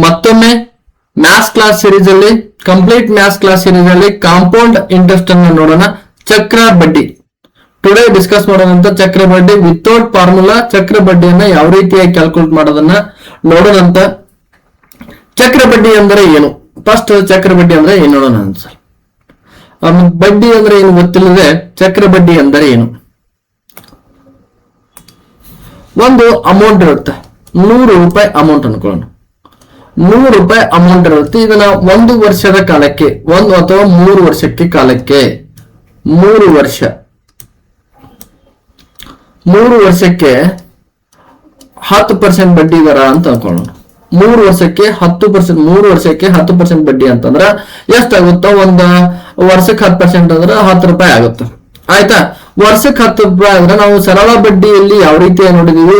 ಮತ್ತೊಮ್ಮೆ maths class series ಅಲ್ಲಿ complete maths class series ಅಲ್ಲಿ ಕಾಂಪೌಂಡ್ ಇಂಟ್ರೆಸ್ಟ್ ಅನ್ನು ನೋಡೋಣ. ಚಕ್ರ ಬಡ್ಡಿ ಟುಡೇ ಡಿಸ್ಕಸ್ ಮಾಡೋದಂತ ಚಕ್ರ ಬಡ್ಡಿ ವಿತೌಟ್ ಫಾರ್ಮುಲಾ ಚಕ್ರ ಬಡ್ಡಿಯನ್ನ ಯಾವ ರೀತಿಯಾಗಿ ಕ್ಯಾಲ್ಕುಲೇಟ್ ಮಾಡೋದನ್ನ ನೋಡೋದಂತ. ಚಕ್ರ ಬಡ್ಡಿ ಅಂದ್ರೆ ಏನು? ಫಸ್ಟ್ ಚಕ್ರ ಬಡ್ಡಿ ಅಂದ್ರೆ ಏನು ನೋಡೋಣ ಸರ್. ಬಡ್ಡಿ ಅಂದ್ರೆ ಏನು ಗೊತ್ತಿಲ್ಲದೆ ಚಕ್ರ ಬಡ್ಡಿ ಅಂದರೆ ಏನು? ಒಂದು ಅಮೌಂಟ್ ಇರುತ್ತೆ, 100 ರೂಪಾಯಿ ಅಮೌಂಟ್ ಅನ್ಕೊಳ್ಳೋಣ. 100 ರೂಪಾಯಿ ಅಮೌಂಟ್ ಇರುತ್ತೆ. ಇದನ್ನ 1 ವರ್ಷದ ಕಾಲಕ್ಕೆ, 1 ಅಥವಾ 3 ವರ್ಷಕ್ಕೆ ಕಾಲಕ್ಕೆ, 3 ವರ್ಷಕ್ಕೆ 10% ಬಡ್ಡಿ ದರ ಅಂತ ಅನ್ಕೊಳ್ಳೋಣ. 3 ವರ್ಷಕ್ಕೆ 10%, 3 ವರ್ಷಕ್ಕೆ 10% ಬಡ್ಡಿ ಅಂತಂದ್ರ ಎಷ್ಟಾಗುತ್ತೋ? ಒಂದು ವರ್ಷಕ್ಕೆ 10% ಅಂದ್ರೆ 10 ರೂಪಾಯಿ ಆಗುತ್ತೆ. ಆಯ್ತಾ? ವರ್ಷಕ್ಕೆ 10 ರೂಪಾಯಿ ಅಂದ್ರೆ ನಾವು ಸರಳ ಬಡ್ಡಿಯಲ್ಲಿ ಯಾವ ರೀತಿ ನೋಡಿದೀವಿ,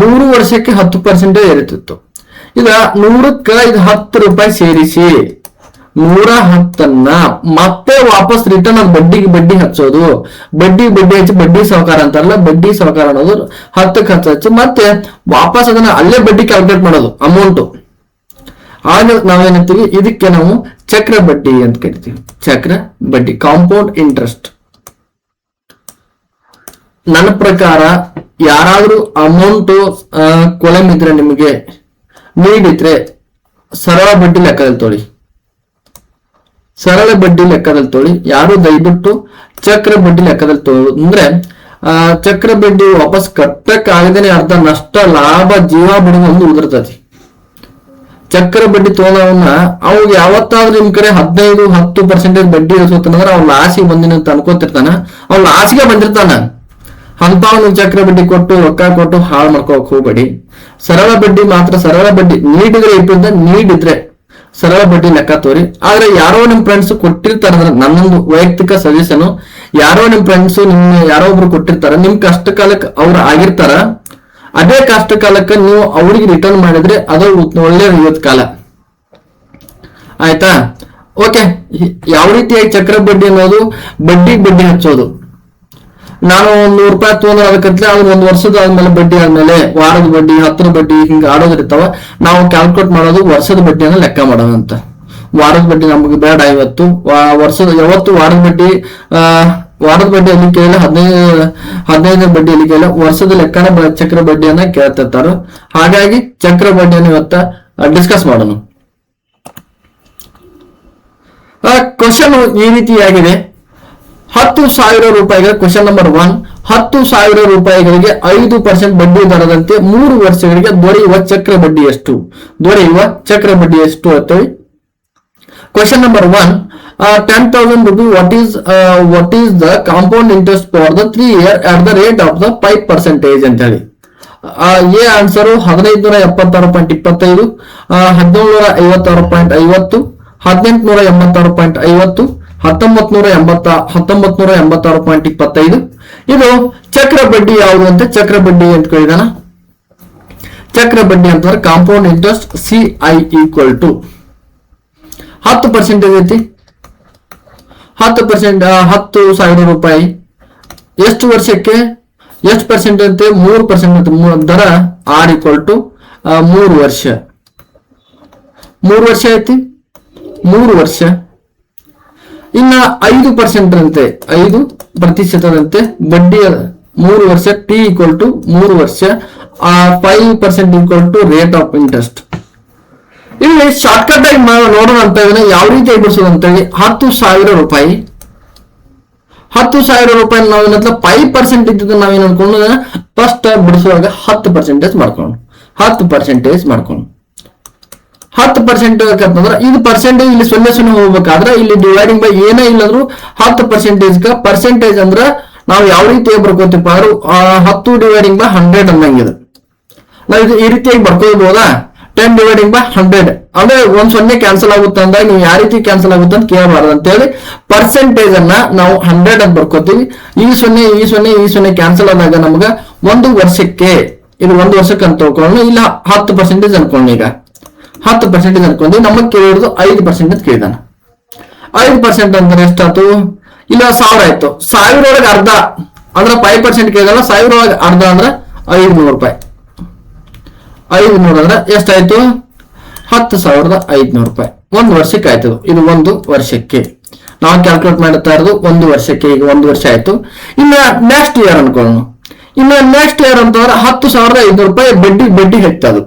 3 ವರ್ಷಕ್ಕೆ 10% ಇರುತ್ತಿತ್ತು. ಈಗ 100ಕ್ಕೆ ಇದು 10 ರೂಪಾಯಿ ಸೇರಿಸಿ 110ನ್ನ ಮತ್ತೆ ವಾಪಸ್ ರಿಟರ್ನ್ ಅದು ಬಡ್ಡಿ ಹಚ್ಚೋದು. ಬಡ್ಡಿ ಹಚ್ಚಿ ಬಡ್ಡಿ ಸಾಹುಕಾರ ಅಂತಾರಲ್ಲ, ಬಡ್ಡಿ ಸಾಹುಕಾರ ಅನ್ನೋದು 10ಕ್ಕೆ ಹಚ್ಚಿ ಮತ್ತೆ ವಾಪಸ್ ಅದನ್ನ ಅಲ್ಲೇ ಬಡ್ಡಿ ಕ್ಯಾಲ್ಕುಲೇಟ್ ಮಾಡೋದು ಅಮೌಂಟ್. ಆಗ ನಾವೇನಂತೀವಿ, ಇದಕ್ಕೆ ನಾವು ಚಕ್ರ ಬಡ್ಡಿ ಅಂತ ಕರಿತೀವಿ. ಚಕ್ರ ಬಡ್ಡಿ, ಕಾಂಪೌಂಡ್ ಇಂಟ್ರೆಸ್ಟ್. ನನ್ನ ಪ್ರಕಾರ ಯಾರಾದ್ರೂ ಅಮೌಂಟ್ ಕೊಲಮ್ ಇದ್ರೆ, ನಿಮಗೆ ನೀಡಿದ್ರೆ ಸರಳ ಬಡ್ಡಿ ಲೆಕ್ಕದಲ್ಲಿ ತೊಳಿ, ಸರಳ ಬಡ್ಡಿ ಲೆಕ್ಕದಲ್ಲಿ ತೊಳಿ. ಯಾರು ದಯವಿಟ್ಟು ಚಕ್ರ ಬಡ್ಡಿ ಲೆಕ್ಕದಲ್ಲಿ ತೊಗೊಳ್ಳೋದು ಅಂದ್ರೆ ಚಕ್ರ ಬಡ್ಡಿ ವಾಪಸ್ ಕಟ್ಟಕ್ಕಾಗದೇನೆ ಅರ್ಧ ನಷ್ಟ ಲಾಭ ಜೀವ ಬಿಡುವ ಒಂದು ಉದುರ್ತತಿ. ಚಕ್ರ ಬಡ್ಡಿ ತೊಗೊಂಡವನ್ನ ಅವಾಗ ಯಾವತ್ತಾದ್ರೂ ನಿಮ್ ಕಡೆ 15-10% ಬಡ್ಡಿ ಇಳಿಸೋತಂದ್ರೆ ಅವ್ನ ಲಾಸಿಗೆ ಬಂದಿನ ಅಂತ ಅನ್ಕೋತಿರ್ತಾನ, ಅವ್ನ ಲಾಸಿಗೆ ಬಂದಿರ್ತಾನ. ಅಂತವನು ಚಕ್ರ ಬಡ್ಡಿ ಕೊಟ್ಟು ರೊಕ್ಕ ಕೊಟ್ಟು ಹಾಳು ಮಾಡ್ಕೋಕ್ ಹೋಗ್ಬೇಡಿ. ಸರಳ ಬಡ್ಡಿ ಮಾತ್ರ, ಸರಳ ಬಡ್ಡಿ ನೀಡಿದ್ರೆ ಸರಳ ಬಡ್ಡಿ ಲೆಕ್ಕ ತೋರಿ. ಆದ್ರೆ ಯಾರೋ ನಿಮ್ ಫ್ರೆಂಡ್ಸ್ ಕೊಟ್ಟಿರ್ತಾರ, ನನ್ನೊಂದು ವೈಯಕ್ತಿಕ ಸಜೆಷನ್, ಯಾರೋ ನಿಮ್ ಫ್ರೆಂಡ್ಸ್ ಯಾರೋ ಒಬ್ರು ಕೊಟ್ಟಿರ್ತಾರ, ನಿಮ್ ಕಷ್ಟ ಕಾಲಕ್ಕೆ ಅವ್ರು ಆಗಿರ್ತಾರ, ಅದೇ ಕಷ್ಟ ಕಾಲಕ್ಕೆ ನೀವು ಅವ್ರಿಗೆ ರಿಟರ್ನ್ ಮಾಡಿದ್ರೆ ಅದು ಒಳ್ಳೆ ಇವತ್ತು ಕಾಲ. ಆಯ್ತಾ? ಓಕೆ. ಯಾವ ರೀತಿಯಾಗಿ ಚಕ್ರ ಬಡ್ಡಿ ಅನ್ನೋದು ಬಡ್ಡಿ ಹಚ್ಚೋದು. ನಾನು 100 ರೂಪಾಯಿ ತೊಗೊಂಡ್ರೆ ಅದಕ್ಕಂತಲೇ ಅದು 1 ವರ್ಷದ ಆದ್ಮೇಲೆ ಬಡ್ಡಿ ಆದ್ಮೇಲೆ ವಾರದ ಬಡ್ಡಿ, 10 ಬಡ್ಡಿ ಹಿಂಗ ಆಡೋದಿರ್ತಾವ. ನಾವು ಕ್ಯಾಲ್ಕುಲೇಟ್ ಮಾಡೋದು ವರ್ಷದ ಬಡ್ಡಿಯನ್ನ ಲೆಕ್ಕ ಮಾಡೋದಂತ. ವಾರದ ಬಡ್ಡಿ ನಮಗೆ ಬೇಡ ಇವತ್ತು, ವರ್ಷದ ಯಾವತ್ತು ವಾರದ ಬಡ್ಡಿ ಅಲ್ಲಿ ಕೇಳಿಲ್ಲ, 15 ಬಡ್ಡಿ ಅಲ್ಲಿ ಕೇಳಿಲ್ಲ, ವರ್ಷದ ಲೆಕ್ಕನ ಚಕ್ರ ಬಡ್ಡಿಯನ್ನ ಕೇಳ್ತಿರ್ತಾರ. ಹಾಗಾಗಿ ಚಕ್ರ ಬಡ್ಡಿಯನ್ನು ಇವತ್ತ ಡಿಸ್ಕಸ್ ಮಾಡೋಣ. ಕ್ವಶನ್ ಈ ರೀತಿಯಾಗಿದೆ. 10,000 ರೂಪಾಯಿಗೆ ಕ್ವಶನ್ ನಂಬರ್ 1, 10,000 ರೂಪಾಯಿಗಳಿಗೆ 5% ಬಡ್ಡಿ ದರದಂತೆ 3 ವರ್ಷಗಳಿಗೆ ದೊರೆಯುವ ಚಕ್ರ ಬಡ್ಡಿ ಎಷ್ಟು? ಅಂತೇಳಿ question number 1, 10,000 rupees, what is the compound interest for the 3 year at the rate of the 5% ಅಂತ ಹೇಳಿ. A answer 1576.25, 1756.50, 1886.50, 1986.25. ಇದು ಚಕ್ರ ಬಡ್ಡಿ ಯಾವುದು ಅಂತ ಚಕ್ರ ಬಡ್ಡಿ ಅಂತ ಕೇಳಿದಾನ. ಚಕ್ರ ಬಡ್ಡಿ ಅಂತಂದ್ರೆ compound interest CI equal to 10% ಐತಿ. 10%, 10,000 ರೂಪಾಯಿ ಎಷ್ಟು ವರ್ಷಕ್ಕೆ ಎಷ್ಟು ಪರ್ಸೆಂಟ್ ಅಂತೆ? 3% ಅಂತ. ದರ R ಈಕ್ವಲ್ ಟು 3 ವರ್ಷ. 3 ವರ್ಷ ಐತಿ, 3 ವರ್ಷ. ಇನ್ನ 5% ಅಂತೆ, 5% ಬಡ್ಡಿ 3 ವರ್ಷ. T ಈಕ್ವಲ್ ಟು 3 ವರ್ಷ, 5% equal to rate of interest. ಇಲ್ಲಿ ಶಾರ್ಟ್ ಕಟ್ ಆಗಿ ನೋಡೋಣ ಅಂತ ಇದನ್ನ ಯಾವ ರೀತಿ ಬಿಡಿಸೋದು ಅಂತ ಹೇಳಿ. 10,000 ರೂಪಾಯಿ, 10,000 ರೂಪಾಯಿ ನಾವು 5% ಇದ್ದಿದ್ದು ನಾವೇನು ಅನ್ಕೊಂಡು ಫಸ್ಟ್ ಬಿಡಿಸುವಾಗ 10% ಮಾಡ್ಕೊಂಡು 10% ಅಂತಂದ್ರೆ ಇದು ಪರ್ಸೆಂಟೇಜ್ ಇಲ್ಲಿ 0 ಹೋಗ್ಬೇಕಾದ್ರೆ ಇಲ್ಲಿ ಡಿವೈಡಿಂಗ್ ಬೈ ಏನೇ ಇಲ್ಲಂದ್ರು 10% ಪರ್ಸೆಂಟೇಜ್ ಅಂದ್ರೆ ನಾವು ಯಾವ ರೀತಿ ಬರ್ಕೋತೀವಿ ಅಂದ್ರೆ 10 ಡಿವೈಡಿಂಗ್ ಬೈ 100 ಅನ್ನಂಗಿದೆ. ನಾವು ಇದು ಈ ರೀತಿಯಾಗಿ ಬರ್ಕೋಬಹುದಾ? 10 ಡಿವೈಡಿಂಗ್ ಬೈ 100 ಅಂದ್ರೆ 1 0 ಕ್ಯಾನ್ಸಲ್ ಆಗುತ್ತೆ ಅಂದಾಗ ನೀವು ಯಾವ ರೀತಿ ಕ್ಯಾನ್ಸಲ್ ಆಗುತ್ತೆ ಅಂತ ಕೇಳಬಾರ್ದು ಅಂತ ಹೇಳಿ ಪರ್ಸೆಂಟೇಜ್ ಅನ್ನ ನಾವು 100 ಅಂತ ಬರ್ಕೋತೀವಿ. ಈ 0 ಕ್ಯಾನ್ಸಲ್ ಆದಾಗ ನಮ್ಗ 1 ವರ್ಷಕ್ಕೆ, ಇದು 1 ವರ್ಷಕ್ಕೆ ಅಂತ ತಿಳ್ಕೊಂಡು ಇಲ್ಲ 10% ಅನ್ಕೊಂಡು, ಈಗ 10% ಅನ್ಕೊಂಡು ನಮಗ್ ಕೇಳಿರೋದು 5% ಅಂತ ಕೇಳಿದಾನ. 5% ಅಂದ್ರೆ ಎಷ್ಟಾಯ್ತು? ಇಲ್ಲ 1000 ಆಯ್ತು. 1000 ಒಳಗೆ ಅರ್ಧ ಅಂದ್ರೆ 5% ಕೇಳಿದಲ್ಲ, 1000 ಒಳಗೆ ಅರ್ಧ ಅಂದ್ರೆ 500 ರೂಪಾಯಿ. 500 ಅಂದ್ರೆ ಎಷ್ಟಾಯ್ತು? 10,500 ರೂಪಾಯಿ ಒಂದು ವರ್ಷಕ್ಕೆ ಆಯ್ತದು. ಇದು ಒಂದು ವರ್ಷಕ್ಕೆ ನಾವು ಕ್ಯಾಲ್ಕುಲೇಟ್ ಮಾಡುತ್ತಾ ಇರೋದು ಒಂದು ವರ್ಷಕ್ಕೆ. ಈಗ ಒಂದು ವರ್ಷ ಆಯ್ತು. ಇನ್ನ ನೆಕ್ಸ್ಟ್ ಇಯರ್ ಅನ್ಕೊಳ್ಳೋಣ. ಇನ್ನು ನೆಕ್ಸ್ಟ್ ಇಯರ್ ಅಂತಂದ್ರೆ 10,500 ರೂಪಾಯಿ ಬಡ್ಡಿ ಹೆಚ್ಚದು.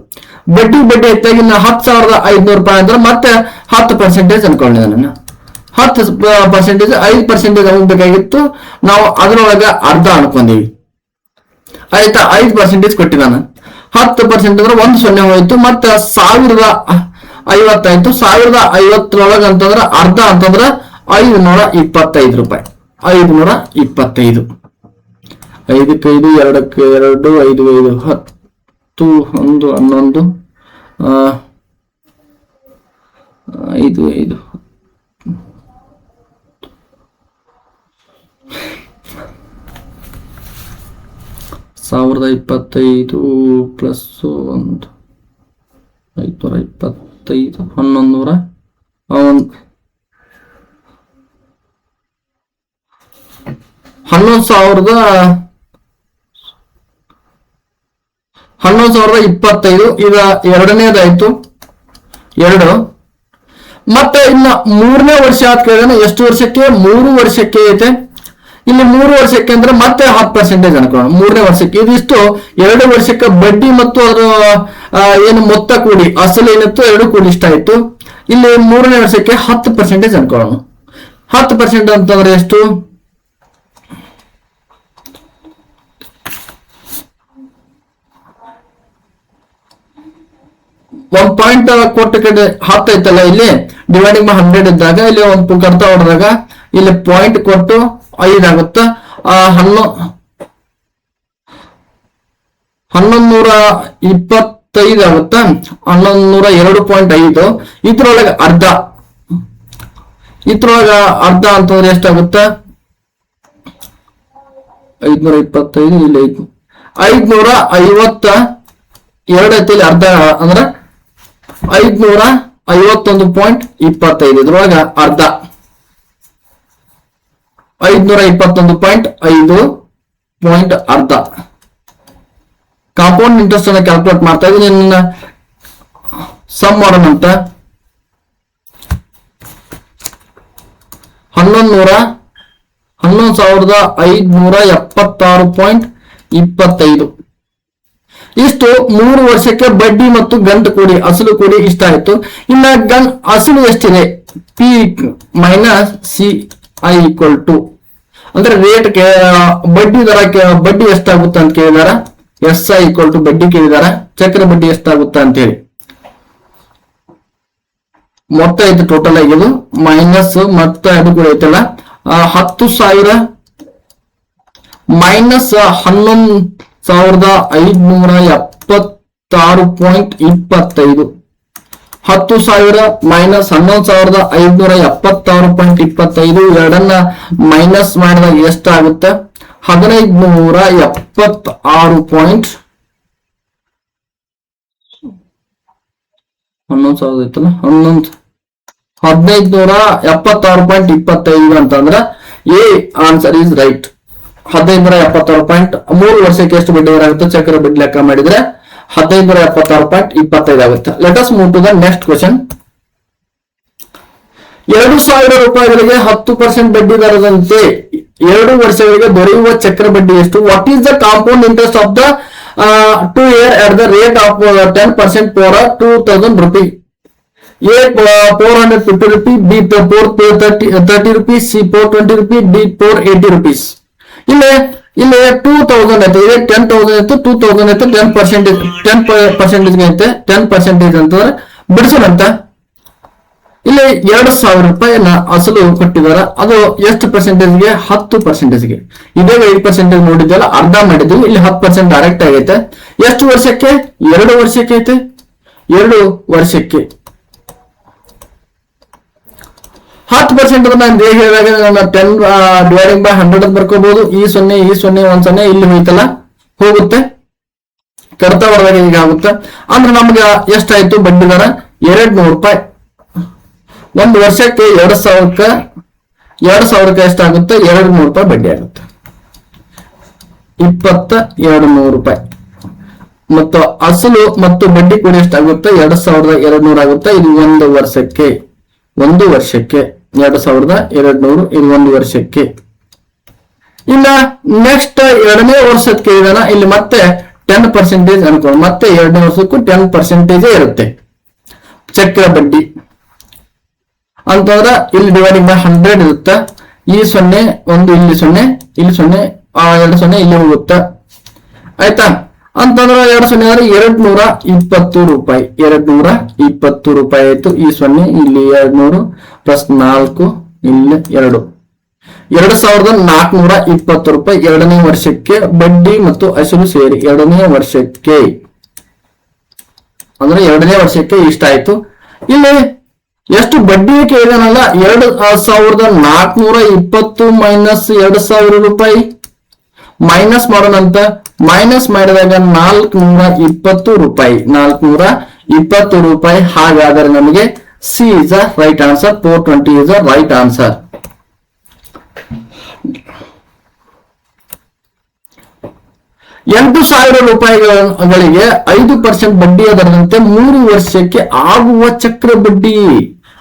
ಬಡ್ಡಿ ಹೆಚ್ಚಾಗಿ ಇನ್ನು 10,500 ರೂಪಾಯಿ ಅಂದ್ರೆ ಮತ್ತೆ 10% ಅನ್ಕೊಂಡಿದ್ದೆ ನಾನು. 10%, 5% ಅಮೌಂಟ್ ಬೇಕಾಗಿತ್ತು. ನಾವು ಅದರೊಳಗ ಅರ್ಧ ಅನ್ಕೊಂಡೀವಿ. ಆಯ್ತಾ, 5% ಕೊಟ್ಟಿದ್ದಾನ. 10% ಅಂದ್ರೆ 10 ಹೋಯ್ತು. ಮತ್ತೆ 1050 ಆಯ್ತು. 1050 ಅಂತಂದ್ರೆ ಅರ್ಧ ಅಂತಂದ್ರೆ 525 ರೂಪಾಯಿ. 525. 5 5 2 2 5 5 10 1 11 5 5 1025 ಪ್ಲಸ್ 1 525 1100 11,025. ಈಗ ಎರಡನೇದಾಯ್ತು 2. ಮತ್ತೆ ಇನ್ನ ಮೂರನೇ ವರ್ಷ ಆದ ಕೇಳಿದ್ರೆ ಎಷ್ಟು ವರ್ಷಕ್ಕೆ? 3 ವರ್ಷಕ್ಕೆ ಐತೆ. ಇಲ್ಲಿ 3 ವರ್ಷಕ್ಕೆ ಅಂದ್ರೆ ಮತ್ತೆ 10% ಅನ್ಕೊಳ್ಳೋಣ. 3ನೇ ವರ್ಷಕ್ಕೆ ಇದಿಷ್ಟು 2 ವರ್ಷಕ್ಕೆ ಬಡ್ಡಿ ಮತ್ತು ಅದರ ಏನು ಮೊತ್ತ ಕೂಡಿ ಅಸಲು ಏನಿತ್ತು 2 ಕೂಡಿ ಇಷ್ಟ ಆಯ್ತು. ಇಲ್ಲಿ 3ನೇ ವರ್ಷಕ್ಕೆ 10% ಅನ್ಕೊಳ್ಳೋಣ. 10% ಅಂತಂದ್ರೆ ಎಷ್ಟು? ಒಂದು ಪಾಯಿಂಟ್ ಕೊಟ್ಟು ಕಡೆ 10 ಐತಲ್ಲ, ಇಲ್ಲಿ ಡಿವೈಡಿಂಗ್ ಬೈ 100 ಇದ್ದಾಗ ಇಲ್ಲಿ ಒಂದು ಕಡ್ತಾ ಹೊಡೆದಾಗ ಇಲ್ಲಿ ಪಾಯಿಂಟ್ ಕೊಟ್ಟು 5 ಆಗುತ್ತ. 1125 ಆಗುತ್ತ. 1102.5. ಇದ್ರೊಳಗೆ ಅರ್ಧ ಅಂತಂದ್ರೆ ಎಷ್ಟಾಗುತ್ತ? 525. ಇಲ್ಲಿ 552 ಐತಿ. ಅರ್ಧ ಅಂದ್ರೆ 551.25. ಇದ್ರೊಳಗ ಅರ್ಧ 521.5 ಅರ್ಧ. ಕಾಂಪೌಂಡ್ ಇಂಟ್ರೆಸ್ಟ್ ಅನ್ನ ಕ್ಯಾಲ್ಕುಲೇಟ್ ಮಾಡ್ತಾ ಇದ್ದೀನಿ. ಸಮ್ ಮಾಡೋಣ ಅಂತ. 11,576.25. ಇಷ್ಟು 3 ವರ್ಷಕ್ಕೆ ಬಡ್ಡಿ ಮತ್ತು ಗಂಟು ಕೂಡಿ ಅಸಲು ಕೂಡಿ ಇಷ್ಟ ಆಯ್ತು. ಇನ್ನ ಅಸಲು ಎಷ್ಟಿದೆ? P minus C I equal to ಅಂದ್ರೆ ರೇಟ್ ಬಡ್ಡಿ ದರ ಬಡ್ಡಿ ಎಷ್ಟಾಗುತ್ತೆ ಅಂತ ಕೇಳಿದಾರ. ಎಸ್ ಐ ಈಕ್ವಲ್ ಟು ಬಡ್ಡಿ ಕೇಳಿದಾರ. ಚಕ್ರ ಬಡ್ಡಿ ಎಷ್ಟಾಗುತ್ತೆ ಅಂತ ಹೇಳಿ ಮೊತ್ತ ಐತೆ ಟೋಟಲ್ ಆಗಿದ್ದು ಮೈನಸ್ ಮೊತ್ತ ಅದು ಕೂಡ ಐತಲ್ಲ 10,000 ಮೈನಸ್ 11,576.25. 10,000 ಮೈನಸ್ 11,576.25. ಎರಡನ್ನ ಮೈನಸ್ ಮಾಡಿದಾಗ ಎಷ್ಟಾಗುತ್ತೆ? 1,576. 11,000 ಐತಲ್ಲ 1,576.25 ಅಂತಂದ್ರೆ ಎ ಆನ್ಸರ್ ಈಸ್ ರೈಟ್. 1,576. 3 ವರ್ಷಕ್ಕೆ ಎಷ್ಟು ಬಡ್ಡಿ ದರ ಆಗುತ್ತೆ? ಚಕ್ರ ಬಡ್ಡಿ ಲೆಕ್ಕ ಮಾಡಿದ್ರೆ 1,576.25 ಆಗುತ್ತೆ. Let us move to the next question. 2,000 ರೂಪಾಯಿಗಳಿಗೆ 10% ಬಡ್ಡಿ ದರದಂತೆ 2 ವರ್ಷಗಳಿಗೆ ದೊರೆಯುವ ಚಕ್ರ ಬಡ್ಡಿ ಎಷ್ಟು? What is the compound interest of the 2 year at the rate of 10% for 2,000 rupees? A 450 rupees, B 430 rupees, C 420 rupees, D 480 rupees. ಇಲ್ಲಿ 2,000 ಐತೆ, ಇದೆ 10,000 ಐತೆ, 2,000 ಐತೆ, 10% ಐತೆ. 10% ಅಂತಂದ್ರೆ ಬಿಡಿಸೋಣಂತ. ಇಲ್ಲಿ 2,000 ರೂಪಾಯಿನ ಅಸಲು ಕೊಟ್ಟಿದಾರ. ಅದು ಎಷ್ಟು ಪರ್ಸೆಂಟೇಜ್ಗೆ? 10%ಗೆ. ಇದೇ 8% ನೋಡಿದ್ದಲ್ಲ, ಅರ್ಧ ಮಾಡಿದ್ವಿ. ಇಲ್ಲಿ 10% ಡೈರೆಕ್ಟ್ ಆಗೈತೆ. ಎಷ್ಟು ವರ್ಷಕ್ಕೆ? 2 ವರ್ಷಕ್ಕೆ ಐತೆ. 2 ವರ್ಷಕ್ಕೆ 10% ನಾನು ಹೇಳಿದಾಗ 10 ಡಿವೈಡಿಂಗ್ ಬೈ 100 ಬರ್ಕೋಬಹುದು. ಈ 0 1 0 ಇಲ್ಲಿ ಹೋಯ್ತಲ್ಲ, ಹೋಗುತ್ತೆ. ಕರ್ತ ಹೊಡೆದಾಗ ಈಗ ಆಗುತ್ತೆ. ಅಂದ್ರೆ ನಮ್ಗೆ ಎಷ್ಟಾಯ್ತು ಬಡ್ಡಿ ದರ? 200 ರೂಪಾಯಿ. 1 ವರ್ಷಕ್ಕೆ 2,000ಕ್ಕೆ ಎಷ್ಟಾಗುತ್ತೆ? 200 ರೂಪಾಯಿ ಬಡ್ಡಿ ಆಗುತ್ತೆ. 2,200 ರೂಪಾಯಿ. ಮತ್ತು ಅಸಲು ಮತ್ತು ಬಡ್ಡಿ ಕೂಡ ಎಷ್ಟಾಗುತ್ತೆ? 2200 ಆಗುತ್ತೆ. ಇದು ಒಂದು ವರ್ಷಕ್ಕೆ 2200 ಇದು ಒಂದು ವರ್ಷಕ್ಕೆ. ಇಲ್ಲ ನೆಕ್ಸ್ಟ್ ಎರಡನೇ ವರ್ಷಕ್ಕೆ ಇದನ್ನ ಇಲ್ಲಿ ಮತ್ತೆ 10% ಅನ್ಕೊಂಡು ಮತ್ತೆ ಎರಡನೇ ವರ್ಷಕ್ಕೂ 10% ಇರುತ್ತೆ ಚಕ್ರ ಬಡ್ಡಿ ಅಂತಂದ್ರ ಇಲ್ಲಿ ಡಿವೈಡಿಂಗ್ ಬೈ 100 ಇರುತ್ತೆ. ಈ 0 ಒಂದು ಇಲ್ಲಿ 0 ಇಲ್ಲಿ 0 2 0 ಇಲ್ಲಿ ಹೋಗುತ್ತೆ. ಆಯ್ತಾ? ಅಂತಂದ್ರೆ 220 ರೂಪಾಯಿ 220 ರೂಪಾಯಿ ಆಯ್ತು. ಈ 0 ಇಲ್ಲಿ 200 ಪ್ಲಸ್ 4 ಇಲ್ಲಿ 2 2420 ರೂಪಾಯಿ ಎರಡನೇ ವರ್ಷಕ್ಕೆ ಬಡ್ಡಿ ಮತ್ತು ಅಸಲು ಸೇರಿ ಎರಡನೇ ವರ್ಷಕ್ಕೆ. ಅಂದ್ರೆ ಎರಡನೇ ವರ್ಷಕ್ಕೆ ಇಷ್ಟ ಆಯ್ತು. ಇಲ್ಲಿ ಎಷ್ಟು ಬಡ್ಡಿ ಕೇಳಿದಾನಲ್ಲ 2420 ಮೈನಸ್ 2000 ರೂಪಾಯಿ ಮೈನಸ್ ಮಾಡೋಣಂತ. ಮೈನಸ್ ಮಾಡಿದಾಗ 420 ರೂಪಾಯಿ. ಹಾಗಾದರೆ ನಮಗೆ C is a right answer. 420 is a right answer. ರೂಪಾಯಿಗಳಿಗೆ 5% ಬಡ್ಡಿಯ ದರದಂತೆ 3 ವರ್ಷಕ್ಕೆ ಆಗುವ ಚಕ್ರ ಬಡ್ಡಿ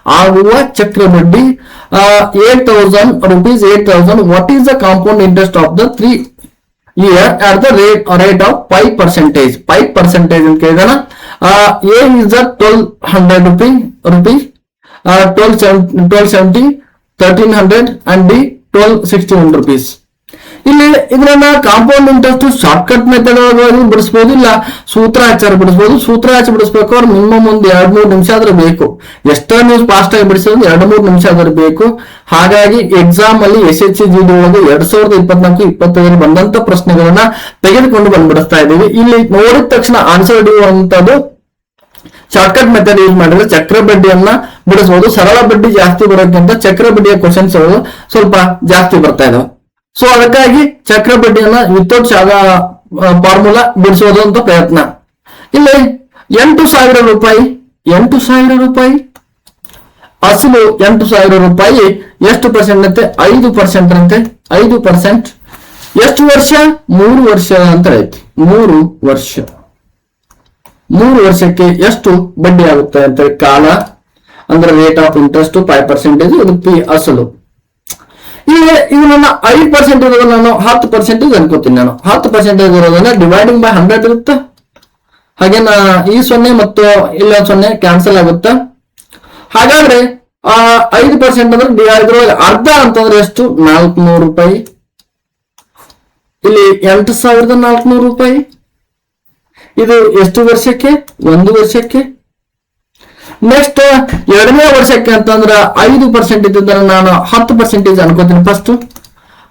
8,000 rupees. 8,000. What is the compound interest of the 3 year at the rate of 5%? 5% ಅಂತ ಕೇಳಿದಾನ. A is the 1200 rupees, 1270, 1300 and D 1261 rupees. ಇಲ್ಲಿ ಇದನ್ನ ಕಾಂಪೌಂಡ್ ಇಂಟ್ರೆಸ್ಟ್ ಶಾರ್ಟ್ಕಟ್ ಮೆಥಡ್ ಬಿಡಿಸಬಹುದು, ಇಲ್ಲ ಸೂತ್ರಾಚಾರ ಬಿಡಿಸಬಹುದು. ಸೂತ್ರಾಚಾರ ಬಿಡಿಸ್ಬೇಕಾದ್ರೆ ಮಿನಿಮಮ್ ಒಂದು 2-3 ನಿಮಿಷ ಆದ್ರೆ ಬೇಕು. ಎಷ್ಟೋ ನೀವು ಫಾಸ್ಟ್ ಆಗಿ ಬಿಡಿಸೋದು 2-3 ನಿಮಿಷ ಆದ್ರೆ ಬೇಕು. ಹಾಗಾಗಿ ಎಕ್ಸಾಮ್ ಅಲ್ಲಿ SSC GD ಒಳಗೆ 2024-25 ಬಂದಂತ ಪ್ರಶ್ನೆಗಳನ್ನ ತೆಗೆದುಕೊಂಡು ಬಂದ್ಬಿಡಿಸ್ತಾ ಇದ್ದೀವಿ. ಇಲ್ಲಿ ನೋಡಿದ ತಕ್ಷಣ ಆನ್ಸರ್ ಹಿಡಿಯುವಂತದ್ದು ಶಾರ್ಟ್ಕಟ್ ಮೆಥಡ್ ಯೂಸ್ ಮಾಡಿದ್ರೆ ಚಕ್ರ ಬಡ್ಡಿಯನ್ನ ಬಿಡಿಸಬಹುದು. ಸರಳ ಬಡ್ಡಿ ಜಾಸ್ತಿ ಬರೋಕ್ಕಿಂತ ಚಕ್ರ ಬಡ್ಡಿಯ ಕ್ವಶನ್ಸ್ ಸ್ವಲ್ಪ ಜಾಸ್ತಿ ಬರ್ತಾ ಇದಾವೆ. ಸೊ ಅದಕ್ಕಾಗಿ ಚಕ್ರ ಬಡ್ಡಿಯನ್ನ ವಿತೌಟ್ ಫಾರ್ಮುಲಾ ಬಿಡಿಸೋದು ಅಂತ ಪ್ರಯತ್ನ. ಇಲ್ಲಿ 8,000 ರೂಪಾಯಿ ಅಸಲು 8,000 ರೂಪಾಯಿ ಎಷ್ಟು ಪರ್ಸೆಂಟ್ ಅಂತೆ? 5% ಅಂತೆ. 5% ಎಷ್ಟು ವರ್ಷ? 3 ವರ್ಷ ಅಂತ ಐತಿ. 3 ವರ್ಷಕ್ಕೆ ಎಷ್ಟು ಬಡ್ಡಿ ಆಗುತ್ತೆ ಅಂತ ಕಾಲ ಅಂದ್ರೆ ರೇಟ್ ಆಫ್ ಇಂಟ್ರೆಸ್ಟ್ 5%. ಇದು ಪಿ ಅಸಲು. ಈಗ ಇದನ್ನ 5% ಇರೋದನ್ನ ನಾನು 10% ಅನ್ಕೋತೀನಿ. ನಾನು 10% ಇರೋದನ್ನ ಡಿವೈಡಿಂಗ್ ಬೈ 100 ಇರುತ್ತೆ. ಹಾಗೆ ಈ 0 ಮತ್ತು ಇಲ್ಲ 0 ಕ್ಯಾನ್ಸಲ್ ಆಗುತ್ತೆ. ಹಾಗಾದ್ರೆ 5% ಅಂದ್ರೆ ಇದ್ರೊಳಗೆ ಅರ್ಧ ಅಂತಂದ್ರೆ ಎಷ್ಟು? 400 ರೂಪಾಯಿ. ಇಲ್ಲಿ 8,400 ರೂಪಾಯಿ. ಇದು ಎಷ್ಟು ವರ್ಷಕ್ಕೆ? 1 ವರ್ಷಕ್ಕೆ. ನೆಕ್ಸ್ಟ್ ಎರಡನೇ ವರ್ಷಕ್ಕೆ ಅಂತಂದ್ರೆ 5% ಇದ್ದಿದ್ರೆ ನಾನು 10% ಅನ್ಕೋತೀನಿ. ಫಸ್ಟ್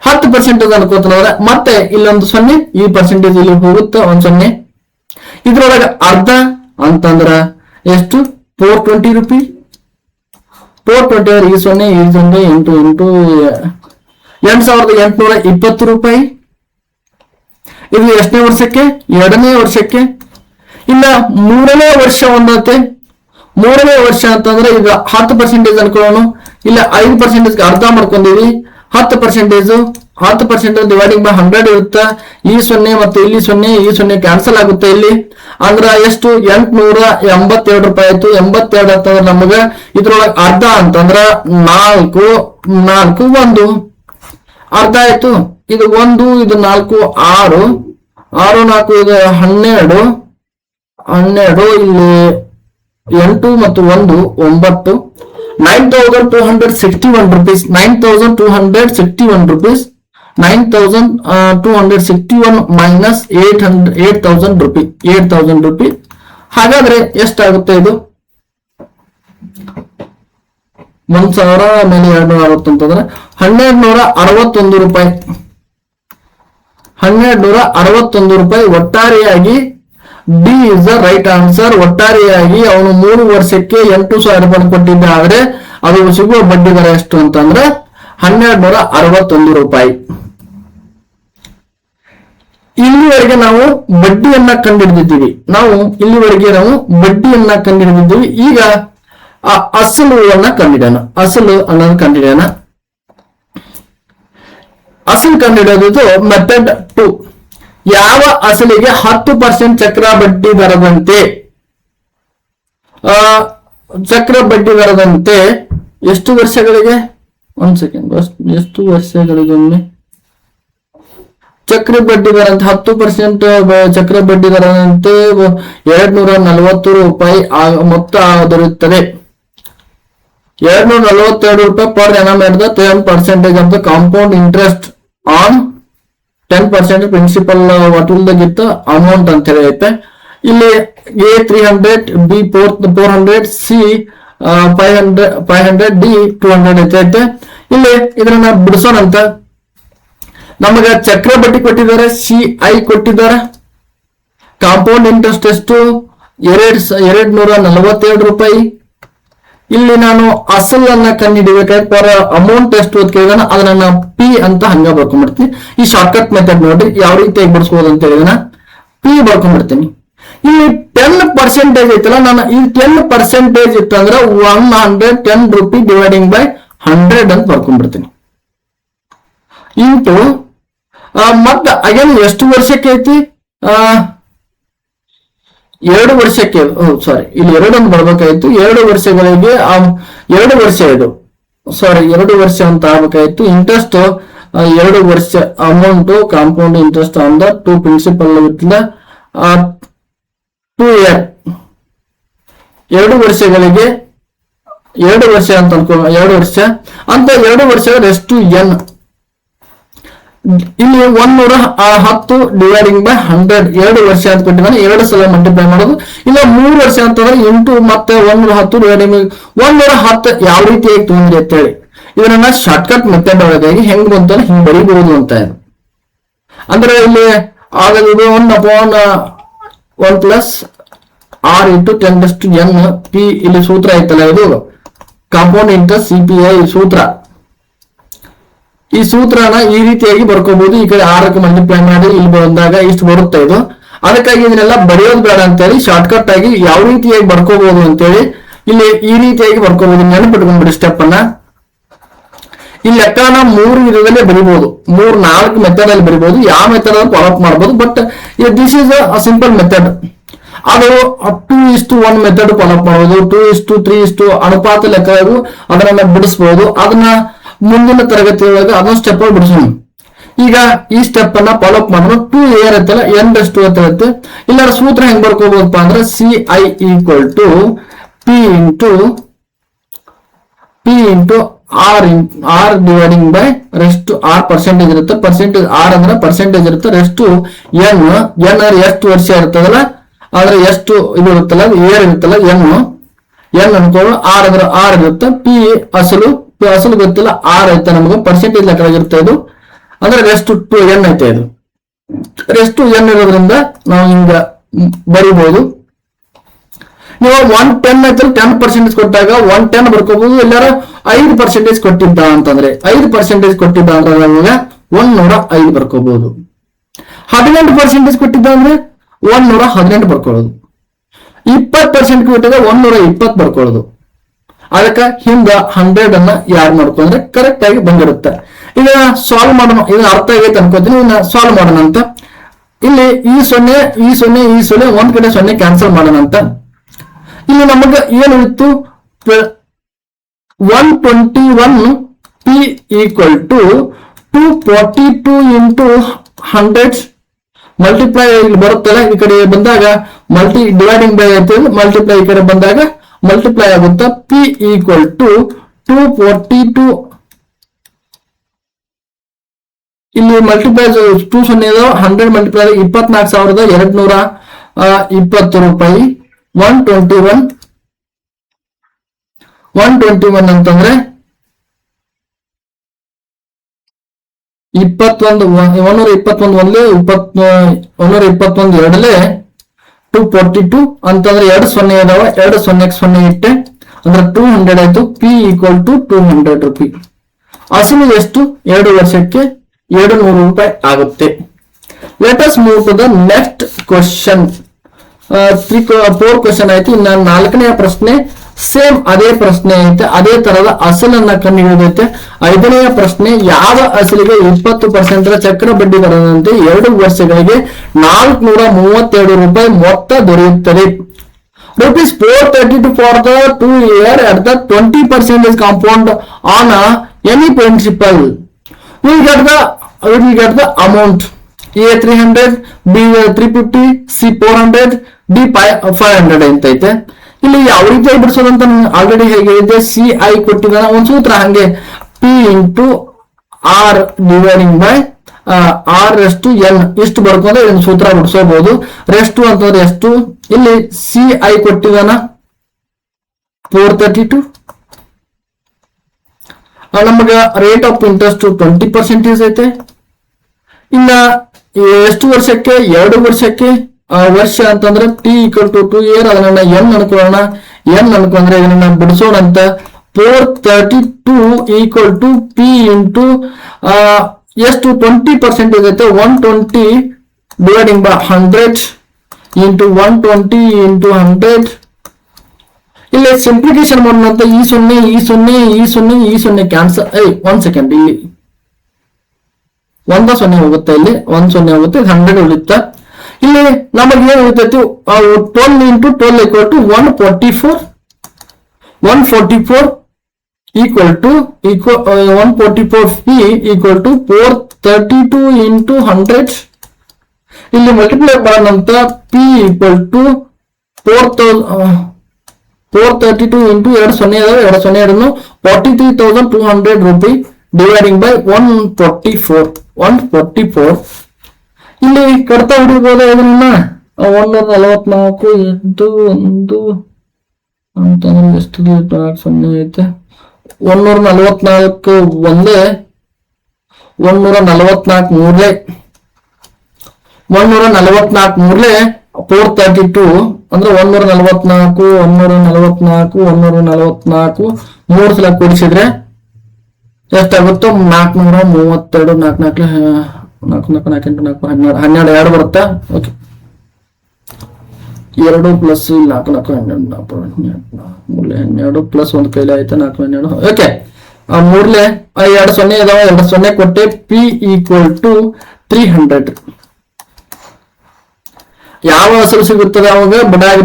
10% ಅನ್ಕೋತೀನಿ. ಅಂದ್ರೆ ಮತ್ತೆ ಇಲ್ಲೊಂದು 0 ಈ ಪರ್ಸೆಂಟೇಜ್ ಇಲ್ಲಿ ಹೋಗುತ್ತೆ ಒಂದು 0. ಇದ್ರೊಳಗೆ ಅರ್ಧ ಅಂತಂದ್ರ ಎಷ್ಟು? 420 ರೂಪಾಯಿ. 420 ಈ 0 ಈ 0 8 8,820 ರೂಪಾಯಿ. ಇದು ಎಷ್ಟನೇ ವರ್ಷಕ್ಕೆ? ಎರಡನೇ ವರ್ಷಕ್ಕೆ. ಇಲ್ಲ ಮೂರನೇ ವರ್ಷ ಒಂದತ್ತೆ. ಮೂರನೇ ವರ್ಷ ಅಂತಂದ್ರೆ ಈಗ 10% ಅನ್ಕೊಳ್ಳೋಣ. ಇಲ್ಲ 5% ಅರ್ಧ ಮಾಡ್ಕೊಂಡಿವಿ. 10% ಡಿವೈಡಿಂಗ್ ಬೈ 100 ಇರುತ್ತೆ. ಈ 0 ಮತ್ತು ಇಲ್ಲಿ 0 ಈ 0 ಕ್ಯಾನ್ಸಲ್ ಆಗುತ್ತೆ. ಇಲ್ಲಿ ಅಂದ್ರ ಎಷ್ಟು? 882 ರೂಪಾಯಿ ಆಯ್ತು. 82 ಅಂತಂದ್ರೆ ನಮಗ ಇದ್ರೊಳಗೆ ಅರ್ಧ ಅಂತಂದ್ರ 4 1 ಅರ್ಧ ಆಯ್ತು. ಇದು 1 ಇದು 4 6 4 ಇದು 12 ಇಲ್ಲಿ 8 ಮತ್ತು 1 9 9,261 rupees. 9,261 rupees. 9,261 minus 8,000 rupees. 8,000 rupees. ಹಾಗಾದ್ರೆ ಎಷ್ಟಾಗುತ್ತೆ? ಇದು 1,000 ಮೇಲೆ 260 ಅಂತಂದ್ರೆ 1,261 ರೂಪಾಯಿ. 1,261 ರೂಪಾಯಿ ಒಟ್ಟಾರೆಯಾಗಿ D is the right answer. ಒಟ್ಟಾರೆಯಾಗಿ ಅವನು 3 ವರ್ಷಕ್ಕೆ 8,000 ರೂಪಾಯಿ ಕೊಟ್ಟಿದ್ದ. ಆದ್ರೆ ಅದು ಸಿಗುವ ಬಡ್ಡಿ ದರ ಎಷ್ಟು ಅಂತಂದ್ರೆ 1,261 ರೂಪಾಯಿ. ಇಲ್ಲಿವರೆಗೆ ನಾವು ಬಡ್ಡಿಯನ್ನ ಕಂಡುಹಿಡಿದಿದ್ದೀವಿ. ಈಗ ಅಸಲನ್ನ ಕಂಡುಹಿಡಿಯೋಣ. ಅಸಲು ಕಂಡುಹಿಡಿಯೋದು ಮೆಥಡ್ 2. ಯಾವ ಅಸಲಿಗೆ 10% ಚಕ್ರ ಬಡ್ಡಿ ದರದಂತೆ ಚಕ್ರ ಬಡ್ಡಿ ದರದಂತೆ ಎಷ್ಟು ವರ್ಷಗಳಿಗೆ, ಒಂದ್ ಸೆಕೆಂಡ್, ಎಷ್ಟು ವರ್ಷಗಳಿಗೊಮ್ಮೆ ಚಕ್ರ ಬಡ್ಡಿ ದರ ಅಂತ 10% ಚಕ್ರ ಬಡ್ಡಿ ದರದಂತೆ 240 ರೂಪಾಯಿ ಮೊತ್ತ ದೊರೆಯುತ್ತದೆ. 242 ರೂಪಾಯಿ per annum at the 10% of the compound interest on 10% principal what will the ಗಿತ್ ಅಮೌಂಟ್ ಅಂತ ಹೇಳಿ ಐತೆ. ಇಲ್ಲಿ ಎ 300, ಬಿ 400, ಸಿ 500, ಡಿ 200 ಐತೆ. ಇಲ್ಲಿ ಇದನ್ನ ಬಿಡಿಸೋಣಂತ. ನಮಗ ಚಕ್ರ ಬಡ್ಡಿ ಕೊಟ್ಟಿದ್ದಾರೆ, ಸಿ ಐ ಕೊಟ್ಟಿದ್ದಾರೆ. ಕಾಂಪೌಂಡ್ ಇಂಟ್ರೆಸ್ಟ್ ಎಷ್ಟು 242 ರೂಪಾಯಿ. ಇಲ್ಲಿ ನಾನು ಅಸಲನ್ನ ಕಂಡುಹಿಡಿಬೇಕಾದ್ರೆ ಪರ್ ಅಮೌಂಟ್ ಎಷ್ಟು ಅಂತ ಕೇಳಿದಾನ ಅದನ್ನ ಪಿ ಅಂತ ಹಂಗ ಬರ್ಕೊಂಡ್ಬಿಡ್ತೀನಿ. ಈ ಶಾರ್ಟ್ಕಟ್ ಮೆಥಡ್ ನೋಡಿ ಯಾವ ರೀತಿಯಾಗಿ ಬಿಡಿಸ್ಬೋದು ಅಂತ ಹೇಳಿದಾನ ಪಿ ಬರ್ಕೊಂಡ್ಬಿಡ್ತೀನಿ. ಇಲ್ಲಿ 10% ಐತಲ್ಲ, ನಾನು ಈ 10% ಇತ್ತಂದ್ರೆ 110 ರೂಪಿ ಡಿವೈಡಿಂಗ್ ಬೈ 100 ಅಂತ ಬರ್ಕೊಂಡ್ಬಿಡ್ತೀನಿ. ಇಂಟು ಮತ್ತ ಅಗೇನ್ ಎಷ್ಟು ವರ್ಷಕ್ಕೆ ಐತಿ, 2 ವರ್ಷಕ್ಕೆ, ಸಾರಿ ಇಲ್ಲಿ 2 ಅಂತ ಬರ್ಬೇಕಾಯ್ತು. 2 ವರ್ಷಗಳಿಗೆ 2 ವರ್ಷ ಇದು, ಸಾರಿ 2 ವರ್ಷ ಅಂತ ಆಗ್ಬೇಕಾಯ್ತು. ಇಂಟ್ರೆಸ್ಟ್ 2 ವರ್ಷ amount compound interest on the 2 principal with 2 year. 2 ವರ್ಷಗಳಿಗೆ 2 ವರ್ಷ ಅಂತ ಅನ್ಕೋ, 2 ವರ್ಷ ಅಂತ 2 ವರ್ಷ ರೆಸ್ಟ್ ಎನ್. ಇಲ್ಲಿ 110 ಡಿವೈಡಿಂಗ್ ಬೈ 100 2 ವರ್ಷ ಅಂತ ಕೊಟ್ಟಿದ್ದಾನೆ. 2 ಸಲ ಮಲ್ಟಿಪ್ಲೈ ಮಾಡೋದು. ಇಲ್ಲ 3 ವರ್ಷ ಅಂತಂದ್ರೆ ಇಂಟು ಮತ್ತೆ 110 ಡಿವೈಡಿಂಗ್ 110 ಯಾವ ರೀತಿಯಾಗಿ ತೊಗೊಂಡ್ರಿ ಅಂತ ಹೇಳಿ ಇದನ್ನ ಶಾರ್ಟ್ಕಟ್ ಮೆಥಡ್ ಒಳಗಾಗಿ ಹೆಂಗ್ ಬಂತ ಹಿಂಗ್ ಬರೀಬಹುದು ಅಂತ ಇದೆ. ಅಂದ್ರೆ ಇಲ್ಲಿ ಆಗದು 1/1 plus R into 10⁻n P. ಇಲ್ಲಿ ಸೂತ್ರ ಐತಲ್ಲ, ಇದು ಕಾಂಪೌಂಡ್ ಇಂಟ್ರೆಸ್ಟ್ CPI ಸೂತ್ರ. ಈ ಸೂತ್ರನ ಈ ರೀತಿಯಾಗಿ ಬರ್ಕೋಬಹುದು. ಈ ಕಡೆ 6ಕ್ಕೆ ಮಲ್ಟಿಪ್ಲೈ ಮಾಡಿ ಇಲ್ಲಿ ಬಂದಾಗ ಇಷ್ಟು ಬರುತ್ತೆ ಇದು. ಅದಕ್ಕಾಗಿ ಇದನ್ನೆಲ್ಲ ಬರೆಯೋದು ಬೇಡ ಅಂತೇಳಿ ಶಾರ್ಟ್ಕಟ್ ಆಗಿ ಯಾವ ರೀತಿಯಾಗಿ ಬರ್ಕೋಬಹುದು ಅಂತೇಳಿ ಇಲ್ಲಿ ಈ ರೀತಿಯಾಗಿ ಬರ್ಕೋಬಹುದು. ನೆನಪಿಟ್ಕೊಂಡ್ಬಿಡಿ ಸ್ಟೆಪ್ ಅನ್ನ. ಈ ಲೆಕ್ಕನ 3 ವಿಧದಲ್ಲಿ ಬರಿಬಹುದು, 3-4 ಮೆಥಡ್ ಅಲ್ಲಿ ಬರಿಬಹುದು. ಯಾವ ಮೆಥಡ್ ಅಲ್ಲಿ ಫಾಲೋ ಅಪ್ ಮಾಡಬಹುದು. But this is a simple method. ಅದು 2:1 ಮೆಥಡ್ ಫಾಲೋ ಅಪ್ ಮಾಡಬಹುದು. 2:3 ಅನುಪಾತ ಲೆಕ್ಕ ಅದನ್ನ ಬಿಡಿಸಬಹುದು. ಅದನ್ನ ಮುಂದಿನ ತರಗತಿಯೊಳಗೆ ಅದೊಂದು ಸ್ಟೆಪ್ ಬಿಡಿಸೋಣ. ಈಗ ಈ ಸ್ಟೆಪ್ ಅನ್ನ ಫಾಲೋ ಅಪ್ ಮಾಡೋಣ. 2 ಇರುತ್ತಲ್ಲ n/2 ಅಂತ ಇರುತ್ತೆ. ಇಲ್ಲ ಸೂತ್ರ ಹೆಂಗ್ ಬರ್ಕೋಬಹುದಪ್ಪ ಅಂದ್ರೆ CI equal to P into R dividing by rest R percentage ಇರುತ್ತೆ. ಪರ್ಸೆಂಟೇಜ್ R ಅಂದ್ರೆ ಪರ್ಸೆಂಟೇಜ್ ಇರುತ್ತೆ. ರೆಸ್ಟ್ n ಎಷ್ಟು ವರ್ಷ ಇರ್ತದಲ್ಲ, ಆದ್ರೆ ಎಷ್ಟು ಇದು ಇರುತ್ತಲ್ಲ ಇಯರ್ ಇರುತ್ತಲ್ಲ n ಅನ್ಕೊಳ್ಳೋ. R ಅಂದ್ರೆ R ಇರುತ್ತೆ. P ಅಸಲು ಗೊತ್ತಿಲ್ಲ, R ಐತೆ ನಮಗೆ ಪರ್ಸೆಂಟೇಜ್ ಲೆಕ್ಕವಾಗಿರುತ್ತೆ. ಇದು ಅಂದ್ರೆ ರೆಸ್ಟ್ 2n ಐತೆ. ಇದು ರೆಸ್ಟ್ n ಇರೋದ್ರಿಂದ ನಾವು ಹಿಂಗ ಬರಿಬಹುದು. ನೀವು 110 ಐತೆ 10% ಕೊಟ್ಟಾಗ 110 ಬರ್ಕೋಬಹುದು. ಎಲ್ಲಾರು 5% ಕೊಟ್ಟಿದ್ದ ಅಂತಂದ್ರೆ 5% ಕೊಟ್ಟಿದ್ದ ಅಂದ್ರೆ ನಮಗೆ 105 ಬರ್ಕೋಬಹುದು. 18% ಕೊಟ್ಟಿದ್ದ ಅಂದ್ರೆ 118 ಬರ್ಕೊಳ್ಳೋದು. 20% ಕೊಟ್ಟಿದ್ದ 120 ಬರ್ಕೊಳ್ಳೋದು. ಅದಕ್ಕೆ ಹಿಂದ 100 ಅನ್ನ ಯಾರು ಮಾಡ್ಕೊಂಡ್ರೆ ಕರೆಕ್ಟ್ ಆಗಿ ಬಂದಿರುತ್ತೆ. ಈಗ ಸಾಲ್ವ್ ಮಾಡೋಣ. ಇದು ಅರ್ಥ ಆಗೈತೆ ಅನ್ಕೋತೀನಿ. ಇದನ್ನ ಸಾಲ್ವ್ ಮಾಡೋಣ ಅಂತ. ಇಲ್ಲಿ ಈ 0 ಒಂದ್ ಕಡೆ 0 ಕ್ಯಾನ್ಸಲ್ ಮಾಡೋಣ ಅಂತ. ಇಲ್ಲಿ ನಮಗೆ ಏನು ಇತ್ತು, 121 P equal to 242 into 100 multiply ಇಲ್ಲಿ ಬರುತ್ತಲ್ಲ. ಈ ಕಡೆ ಬಂದಾಗ ಡಿವೈಡಿಂಗ್ ಬೈ ಅಂತ ಮಲ್ಟಿಪ್ಲೈ ಈ ಕಡೆ ಬಂದಾಗ ಮಲ್ಟಿಪ್ಲೈ ಆಗುತ್ತಾ. P ಈಕ್ವಲ್ ಟು 242 ಇಲ್ಲಿ ಮಲ್ಟಿಪ್ಲೈ 2 0 100 ಮಲ್ಟಿಪ್ಲೈ 24,220 ರೂಪಾಯಿ. 121 ಅಂತಂದ್ರೆ 121 ಎರಡಲೆ 242 ಅಂತಂದ್ರೆ 2 0 ಇದಾವ. 2 0ಕ್ಕೆ 0 ಇಟ್ಟೆ ಅಂದ್ರೆ 200 ಆಯ್ತು. P ಈಕ್ವಲ್ ಟು 200 ರೂಪಾಯಿ. ಅಸಲು ಎಷ್ಟು 2 ವರ್ಷಕ್ಕೆ 700 ರೂಪಾಯಿ ಆಗುತ್ತೆ. Let us move to the next question. 4 question ಆಯ್ತು. ಇನ್ನು 4ನೇ ಪ್ರಶ್ನೆ ಸೇಮ್ ಅದೇ ಪ್ರಶ್ನೆ ಐತೆ, ಅದೇ ತರದ ಅಸಲನ್ನ ಕಂಡುಹಿಡಿದೈತೆ. 5ನೆಯ ಪ್ರಶ್ನೆ, ಯಾವ ಅಸಲಿಗೆ 20% ಚಕ್ರ ಬಡ್ಡಿ ದರದಂತೆ 2 ವರ್ಷಗಳಿಗೆ 432 ರೂಪಾಯಿ ಮೊತ್ತ ದೊರೆಯುತ್ತದೆ? Rupees 432 for the 2 year at the 20% compound on any principal. We will get the amount. A 300, B 350, C 400, D 500 ಅಂತ ಐತೆ. ಇಲ್ಲಿ ಯಾವ ರೀತಿಯಾಗಿ ಬಿಡಿಸೋದಂತ ಆಲ್ರೆಡಿ ಹೇಗೆ ಇದೆ, ಸಿ ಐ ಕೊಟ್ಟಿದ್ದಾನ ಒಂದ್ ಸೂತ್ರ ಹಂಗೆ P into R dividing by R ಎಷ್ಟು ಎನ್ ಇಷ್ಟು ಬರ್ಕೊಂಡ್ರೆ ಒಂದು ಸೂತ್ರ ಬಿಡಿಸೋಬಹುದು. ರೆಸ್ಟು ಅಂತಂದ್ರೆ ಎಷ್ಟು, ಇಲ್ಲಿ ಸಿ ಐ ಕೊಟ್ಟಿದ್ದಾನ 432, ನಮಗ ರೇಟ್ ಆಫ್ ಇಂಟ್ರೆಸ್ಟ್ 20% ಐತೆ. ಇನ್ನ ಎಷ್ಟು ವರ್ಷಕ್ಕೆ, 2 ವರ್ಷಕ್ಕೆ. ವರ್ಷ ಅಂತಂದ್ರೆ ಟಿ ಈಕ್ವಲ್ ಟು 2 ಇಯರ್, ಅದನ್ನ ಎನ್ ಅನ್ಕೊಳ್ಳೋಣ. ಎನ್ ಅನ್ಕೊಂಡ್ರೆ ಇದನ್ನ ಬಿಡಿಸೋಣ ಅಂತ 432 ಈಕ್ವಲ್ ಟು ಪಿ ಇಂಟು ಎಷ್ಟು 20% ಐತೆ 120 ಡಿವೈಡಿಂಗ್ ಬೈ 100 ಇಂಟು 120 ಇಂಟು 100. ಇಲ್ಲಿ ಸಿಂಪ್ಲಿಫಿಕೇಶನ್ ಮಾಡೋಣ. ಈ 0 ಕ್ಯಾನ್ಸಲ್. 1 ಸೆಕೆಂಡ್, ಇಲ್ಲಿ 1 0 ಹೋಗುತ್ತೆ, ಇಲ್ಲಿ 1 0 ಹೋಗುತ್ತೆ, 100 ಉಳಿತಾ. ಇಲ್ಲಿ ನಮಗೆ ಏನ್ ಉಳಿತೈತಿ, 12 into 12 equal to 144. 144 equal to 144 P equal to 432 into 100. ಇಲ್ಲಿ ಮಲ್ಟಿಪ್ಲೈ ಮಾಡೋಣಂತ ಪಿ ಈಕ್ವಲ್ ಟು 432 ಇಂಟು 2 0 ಅದಾವೆ, 2 0 43,200 ರೂಪಿ ಡಿವೈಡಿಂಗ್ ಬೈ 144. ಇಲ್ಲಿ ಕಡ್ತಾ ಹಿಡಿಬಹುದು ಇದನ್ನ 144 ಇಂಟು 1 ಅಂತಂದ್ರೆ ಎಷ್ಟು 0 ಐತೆ. 144 ಒಂದೇ, 144 ಮೂರ್ಲೆ, 432 ಅಂದ್ರೆ 144 3 ಸಲ ಕೂಡಿಸಿದ್ರೆ ಎಷ್ಟಾಗುತ್ತೋ 432. 12 2 ಬರುತ್ತಾ. ಓಕೆ, 2 ಪ್ಲಸ್ 4 12 ಪ್ಲಸ್ 1 ಕೈಲಿ ಆಯ್ತಾ 4 12. ಓಕೆ, ಮೂರ್ಲೆ 2 0 ಇದಾವೆ, 2 0 ಕೊಟ್ಟೆ. P equal to 300. ಯಾವ ಅಸಲು ಸಿಗುತ್ತದೆ ಅವಾಗ?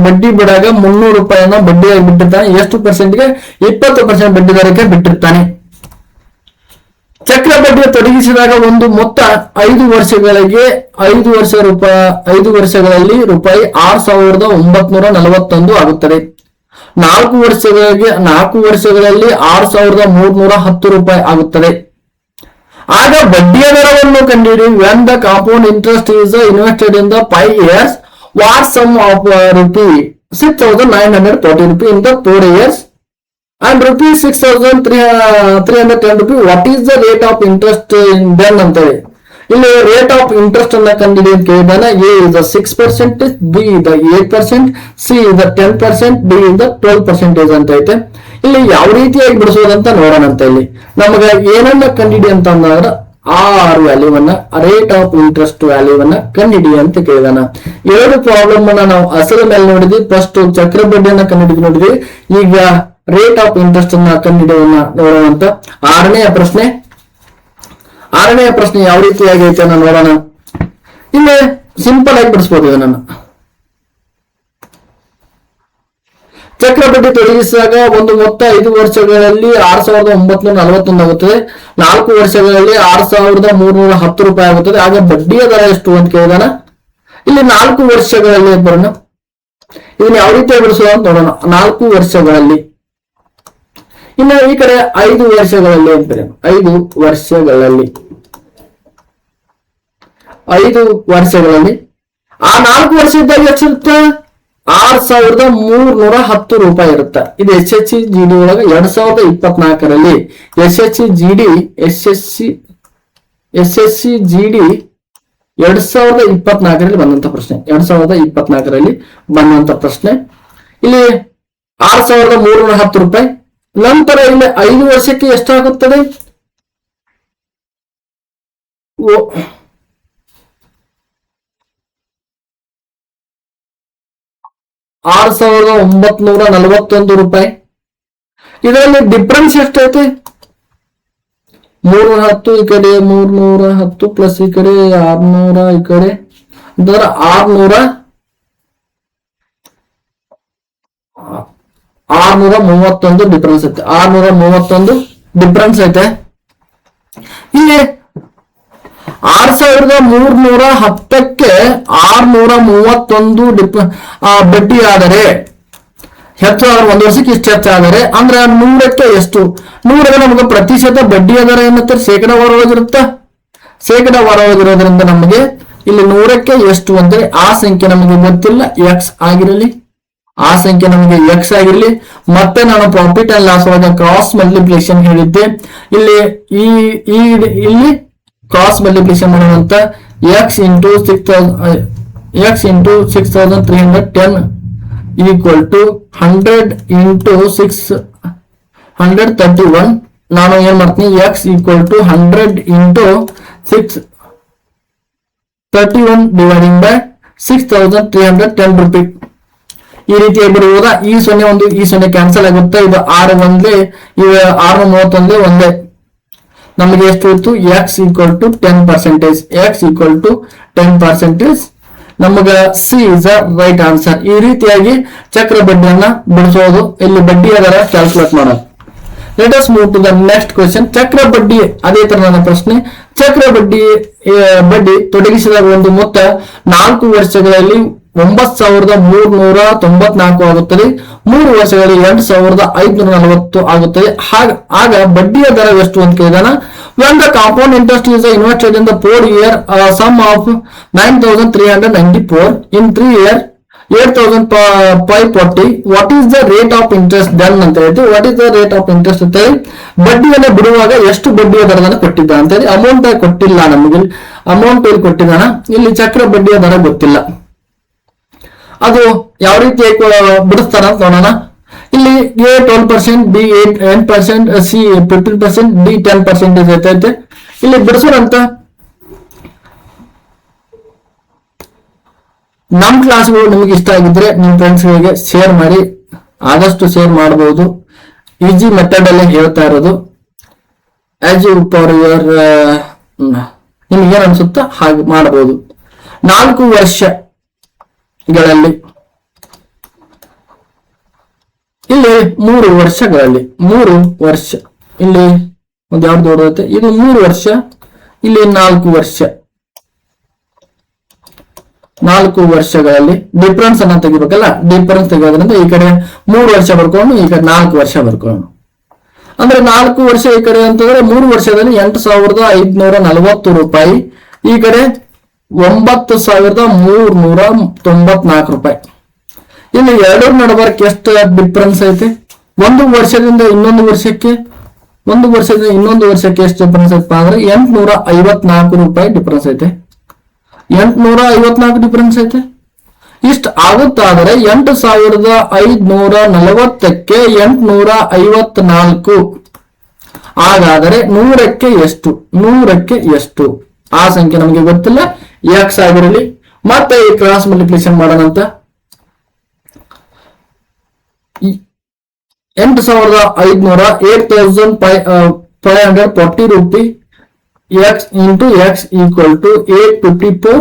ಬಡ್ಡಿ ಬಿಡಾಗ 300 ರೂಪಾಯಿನ ಬಡ್ಡಿಯಾಗಿ ಬಿಟ್ಟಿರ್ತಾನೆ. ಎಷ್ಟು ಪರ್ಸೆಂಟ್ಗೆ? 20% ಬಡ್ಡಿ ದರಕ್ಕೆ ಬಿಟ್ಟಿರ್ತಾನೆ. ಚಕ್ರ ಬಡ್ಡಿ ತೊಡಗಿಸಿದಾಗ ಒಂದು ಮೊತ್ತ 5 ವರ್ಷಗಳಿಗೆ 5 ವರ್ಷಗಳಲ್ಲಿ ರೂಪಾಯಿ 6,941 ಆಗುತ್ತದೆ. 4 ವರ್ಷಗಳಲ್ಲಿ 6,310 ರೂಪಾಯಿ ಆಗುತ್ತದೆ. ಆಗ ಬಡ್ಡಿಯ ದರವನ್ನು ಕಂಡುಹಿಡಿ. When the compound interest is invested in the 5 years, what sum of rupee 6,940 rupee in the 4 years and rupees 6,310 rupee, what is the rate of interest in then ಅಂತ ಹೇಳಿ. ಇಲ್ಲಿ ರೇಟ್ ಆಫ್ ಇಂಟ್ರೆಸ್ಟ್ ಅನ್ನ ಕಂಡುಹಿಡಿ ಅಂತ ಕೇಳಿದಾನೆ. A is 6%, B is 8%, C is 10%, D is 12% ಅಂತ ಐತೆ. ಇಲ್ಲಿ ಯಾವ ರೀತಿಯಾಗಿ ಬಿಡಿಸೋದಂತ ನೋಡೋಣ ಅಂತ. ಇಲ್ಲಿ ನಮಗ ಏನನ್ನ ಕಂಡುಹಿಡಿ ಅಂತ ಅಂದಾಗ ಆರ್ ವ್ಯಾಲ್ಯೂವನ್ನ, ರೇಟ್ ಆಫ್ ಇಂಟ್ರೆಸ್ಟ್ ವ್ಯಾಲ್ಯೂವನ್ನ ಕಂಡುಹಿಡಿ ಅಂತ ಕೇಳಿದಾನ. 2 ಪ್ರಾಬ್ಲಮ್ ಅನ್ನ ನಾವು ಅಸಲ ಮೇಲೆ ನೋಡಿದ್ವಿ. ಫಸ್ಟ್ ಚಕ್ರ ಬಡ್ಡಿಯನ್ನ ಕಂಡುಹಿಡಿದು ನೋಡಿದ್ವಿ. ಈಗ ರೇಟ್ ಆಫ್ ಇಂಟ್ರೆಸ್ಟ್ ಅನ್ನ ಕಂಡುಹಿಡಿಯೋಣ ನೋಡೋಣ ಅಂತ. 6ನೇ ಪ್ರಶ್ನೆ ಯಾವ ರೀತಿಯಾಗಿ ಐತೆ ಅನ್ನೋ ನೋಡೋಣ. ಇಲ್ಲಿ ಸಿಂಪಲ್ ಆಗಿ ಬಿಡಿಸಬಹುದು ಇದನ್ನ. ಚಕ್ರ ಬಡ್ಡಿ ತೊಡಗಿಸಿದಾಗ ಒಂದು ಮೊತ್ತ 5 ವರ್ಷಗಳಲ್ಲಿ 6,941 ಆಗುತ್ತದೆ. 4 ವರ್ಷಗಳಲ್ಲಿ 6,310 ರೂಪಾಯಿ ಆಗುತ್ತದೆ. ಆಗ ಬಡ್ಡಿಯ ದರ ಎಷ್ಟು ಅಂತ ಕೇಳಿದಾನ. ಇಲ್ಲಿ 4 ವರ್ಷಗಳಲ್ಲಿ ಬರೋಣ. ಇದನ್ನ ಯಾವ ರೀತಿಯಾಗಿ ಬಿಡಿಸೋಣ ಅಂತ ನೋಡೋಣ. 4 ವರ್ಷಗಳಲ್ಲಿ. ಇನ್ನು ಈ ಕಡೆ 5 ವರ್ಷಗಳಲ್ಲಿ ಅಂತ 5 ವರ್ಷಗಳಲ್ಲಿ ಆ 4 ವರ್ಷದಾಗ ಎಷ್ಟಿರುತ್ತೆ? 6,310 ರೂಪಾಯಿ ಇರುತ್ತೆ. ಇದು SHGD ಒಳಗೆ 2024ರಲ್ಲಿ SHGD 2024ರಲ್ಲಿ ಬಂದಂತ ಪ್ರಶ್ನೆ. 2024ರಲ್ಲಿ ಬಂದಂತ ಪ್ರಶ್ನೆ. ಇಲ್ಲಿ 6,310 ರೂಪಾಯಿ. ನಂತರ ಇಲ್ಲಿ 5 ವರ್ಷಕ್ಕೆ ಎಷ್ಟಾಗುತ್ತದೆ? 6,941 ರೂಪಾಯಿ. ಇದರಲ್ಲಿ ಡಿಫ್ರೆನ್ಸ್ ಎಷ್ಟೈತೆ? 310 ಈ ಕಡೆ 310 ಪ್ಲಸ್ ಈ ಕಡೆ 600 ಈ ಕಡೆ 631 ಡಿಫ್ರೆನ್ಸ್ ಐತೆ. 631 ಡಿಫ್ರೆನ್ಸ್ ಐತೆ. ಇಲ್ಲಿ 6310ಕ್ಕೆ 631 ಬಡ್ಡಿ ಆದರೆ ಹೆಚ್ಚು ಆದ್ರೆ 1 ವರ್ಷಕ್ಕೆ ಇಷ್ಟು ಹೆಚ್ಚಾದರೆ ಅಂದ್ರೆ 100ಕ್ಕೆ ಎಷ್ಟು? 100ಕ್ಕೆ ನಮಗೆ ಪ್ರತಿಶತ ಬಡ್ಡಿ ಅದರ ಏನಂತ ಶೇಕಡಾವಾರವಾಗಿರುತ್ತೆ. ಶೇಕಡಾವಾರವಾಗಿರೋದ್ರಿಂದ ನಮಗೆ ಇಲ್ಲಿ 100ಕ್ಕೆ ಎಷ್ಟು ಅಂದ್ರೆ ಆ ಸಂಖ್ಯೆ ನಮಗೆ ಗೊತ್ತಿಲ್ಲ, ಎಕ್ಸ್ ಆಗಿರಲಿ. ಆ ಸಂಖ್ಯೆ ನಮಗೆ ಎಕ್ಸ್ ಆಗಿರಲಿ. ಮತ್ತೆ ನಾನು ಪ್ರಾಫಿಟ್ ಅಂಡ್ ಲಾಸ್ ಒಳಗೆ ಕ್ರಾಸ್ ಮಲ್ಟಿಪ್ಲಿಕೇಶನ್ ಹೇಳಿದ್ದೆ. ಇಲ್ಲಿ ಕ್ರಾಸ್ ಮಲ್ಟಿಪ್ಲಿಕೇಶನ್ ಮಾಡುವಂತ X into 6310 equal to 100 into 631. ನಾನು ಏನ್ ಮಾಡ್ತೀನಿ, X equal to 100 into 631 dividing by 6310 rupee. ಈ ರೀತಿಯಾಗಿ ಬರುವುದಾ? ಈ 0 ಈ 0 ಕ್ಯಾನ್ಸಲ್ ಆಗುತ್ತೆ. ಇದು 6 ಒಂದೇ, ಇದು 631 ಒಂದೇ. ನಮಗೆ ಎಷ್ಟು ಇತ್ತು? X equal to 10%. X equal to 10%. ನಮಗೆ C is a right answer. ಈ ರೀತಿಯಾಗಿ ಚಕ್ರ ಬಡ್ಡಿಯನ್ನ ಬಿಡಿಸೋದು, ಇಲ್ಲಿ ಬಡ್ಡಿ ಅದರ ಕ್ಯಾಲ್ಕುಲೇಟ್ ಮಾಡೋದು. Let us move to the next question. ಚಕ್ರ ಬಡ್ಡಿ ಅದೇ ತರಹದ ಪ್ರಶ್ನೆ. ಚಕ್ರ ಬಡ್ಡಿ ತೊಡಗಿಸಿದಾಗ ಒಂದು ಮೊತ್ತ 4 ವರ್ಷಗಳಲ್ಲಿ 9394 ಆಗುತ್ತದೆ. 3 ವರ್ಷಗಳಲ್ಲಿ 8540 ಆಗುತ್ತದೆ. ಆಗ ಬಡ್ಡಿಯ ದರ ಎಷ್ಟು ಅಂತ ಕೇಳಿದಾನ. when the compound interest is invested in the 4 year sum of 9394 in 3 year 8540, what is the rate of interest then ಅಂತ ಹೇಳ್ತೀವಿ. what is the rate of interest ಅಂತ ಹೇಳಿ ಬಡ್ಡಿಯನ್ನು ಬಿಡುವಾಗ ಎಷ್ಟು ಬಡ್ಡಿಯ ದರವನ್ನು ಕೊಟ್ಟಿದ್ದ ಅಂತ ಹೇಳಿ ಅಮೌಂಟ್ ಕೊಟ್ಟಿಲ್ಲ. ನಮಗೆ ಅಮೌಂಟ್ ಇಲ್ಲಿ ಕೊಟ್ಟಿದ್ದಾನ, ಇಲ್ಲಿ ಚಕ್ರ ಬಡ್ಡಿಯ ದರ ಗೊತ್ತಿಲ್ಲ. ಅದು ಯಾವ ರೀತಿ ಬಿಡಿಸ್ತಾರ ಅಂತ ನೋಡೋಣ. ಇಲ್ಲಿ ಎ 12%, ಬಿ 8%, ಸಿ 15%, ಡಿ 10% ಇರ್ತೈತೆ. ಇಲ್ಲಿ ಬಿಡಿಸೋರಂತ ನಮ್ಮ ಕ್ಲಾಸ್ಗಳು ನಿಮಗೆ ಇಷ್ಟ ಆಗಿದ್ರೆ ನಿಮ್ಮ ಫ್ರೆಂಡ್ಸ್ಗಳಿಗೆ ಶೇರ್ ಮಾಡಿ, ಆದಷ್ಟು ಶೇರ್ ಮಾಡಬಹುದು. ಈಜಿ ಮೆಥಡ್ ಅಲ್ಲಿ ಹೇಳ್ತಾ ಇರೋದು. ಆಸ್ ಯು ಫಾರ್ ಯುವರ್ ನಿಮ್ಗೆ ಏನ್ ಅನ್ಸುತ್ತಾ ಹಾಗೆ ಮಾಡಬಹುದು. 4 ವರ್ಷಗಳಲ್ಲಿ ಇಲ್ಲಿ 3 ವರ್ಷಗಳಲ್ಲಿ 3 ವರ್ಷ ಇಲ್ಲಿ ಒಂದು ಯಾವ್ದು ದೊಡ್ಡದೈತೆ, ಇದು 3 ವರ್ಷ, ಇಲ್ಲಿ 4 ವರ್ಷ. 4 ವರ್ಷಗಳಲ್ಲಿ ಡಿಫ್ರೆನ್ಸ್ ಅನ್ನ ತೆಗಿಬೇಕಲ್ಲ. ಡಿಫ್ರೆನ್ಸ್ ತೆಗೆಯೋದ್ರಿಂದ ಈ ಕಡೆ 3 ವರ್ಷ ಬರ್ಕೊಂಡು ಈ ಕಡೆ 4 ವರ್ಷ ಬರ್ಕೊಂಡು, ಅಂದ್ರೆ 4 ವರ್ಷ ಈ ಕಡೆ ಅಂತಂದ್ರೆ 3 ವರ್ಷದಲ್ಲಿ 8540 ರೂಪಾಯಿ, ಈ ಕಡೆ 9394 ರೂಪಾಯಿ. ಇಲ್ಲಿ 2 ನಡಬರ್ಕ್ ಎಷ್ಟು ಡಿಫ್ರೆನ್ಸ್ ಐತೆ? 1 ವರ್ಷದಿಂದ ಇನ್ನೊಂದು ವರ್ಷಕ್ಕೆ, 1 ವರ್ಷದಿಂದ ಇನ್ನೊಂದು ವರ್ಷಕ್ಕೆ ಎಷ್ಟು ಡಿಫ್ರೆನ್ಸ್ ಐತಪ್ಪ ಅಂದ್ರೆ 854 ರೂಪಾಯಿ ಡಿಫ್ರೆನ್ಸ್ ಐತೆ. 854 ಡಿಫ್ರೆನ್ಸ್ ಐತೆ. ಇಷ್ಟ ಆಗುತ್ತಾದರೆ 8540ಕ್ಕೆ 854, ಹಾಗಾದರೆ 100ಕ್ಕೆ ಎಷ್ಟು? 100ಕ್ಕೆ ಎಷ್ಟು? ಆ ಸಂಖ್ಯೆ ನಮಗೆ ಗೊತ್ತಿಲ್ಲ, ಎಕ್ಸ್ ಆಗಿರಲಿ. ಮತ್ತೆ ಈ ಕ್ರಾಸ್ ಮಲ್ಟಿಪ್ಲಿಕೇಶನ್ ಮಾಡೋಣಂತ. 8540 rupee x into x equal to 854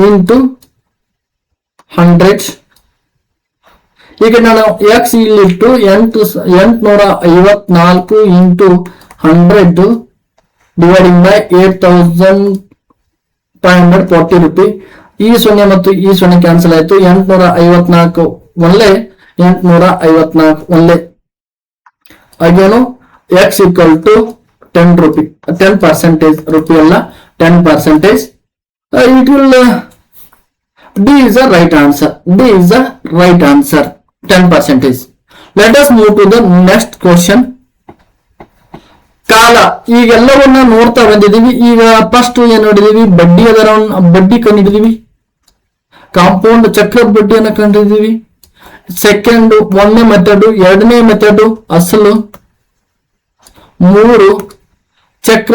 into 100. ಈಗ ನಾನು x ಇಲ್ಲಿಟ್ಟು 854 into 100 dividing by 8540 rupee. ಈ 0 ಮತ್ತು ಈ 0 ಕ್ಯಾನ್ಸಲ್ ಆಯ್ತು. 854 ಒಳ್ಳೆ 854 ಒಳ್ಳೆ. ಹಾಗೇನು x equal to 10 rupee, 10% rupee ಅಲ್ಲ 10%. It will D is the right answer. D is the right answer. 10%. Let us move to the next question. ಕಾಲ ಈಗೆಲ್ಲವನ್ನ ನೋಡ್ತಾ ಬಂದಿದ್ದೀವಿ. ಈಗ ಫಸ್ಟ್ ಏನ್ ನೋಡಿದೀವಿ? ಬಡ್ಡಿ ಬಡ್ಡಿ ಕಂಡಿದ್ದೀವಿ. ಕಾಂಪೌಂಡ್ ಚಕ್ರ ಬಡ್ಡಿಯನ್ನು ಕಂಡಿದ್ದೀವಿ. ಸೆಕೆಂಡ್ 1ನೇ ಮೆಥಡ್, 2ನೇ ಮೆಥಡ್ ಅಸಲು, 3 ಚಕ್ರ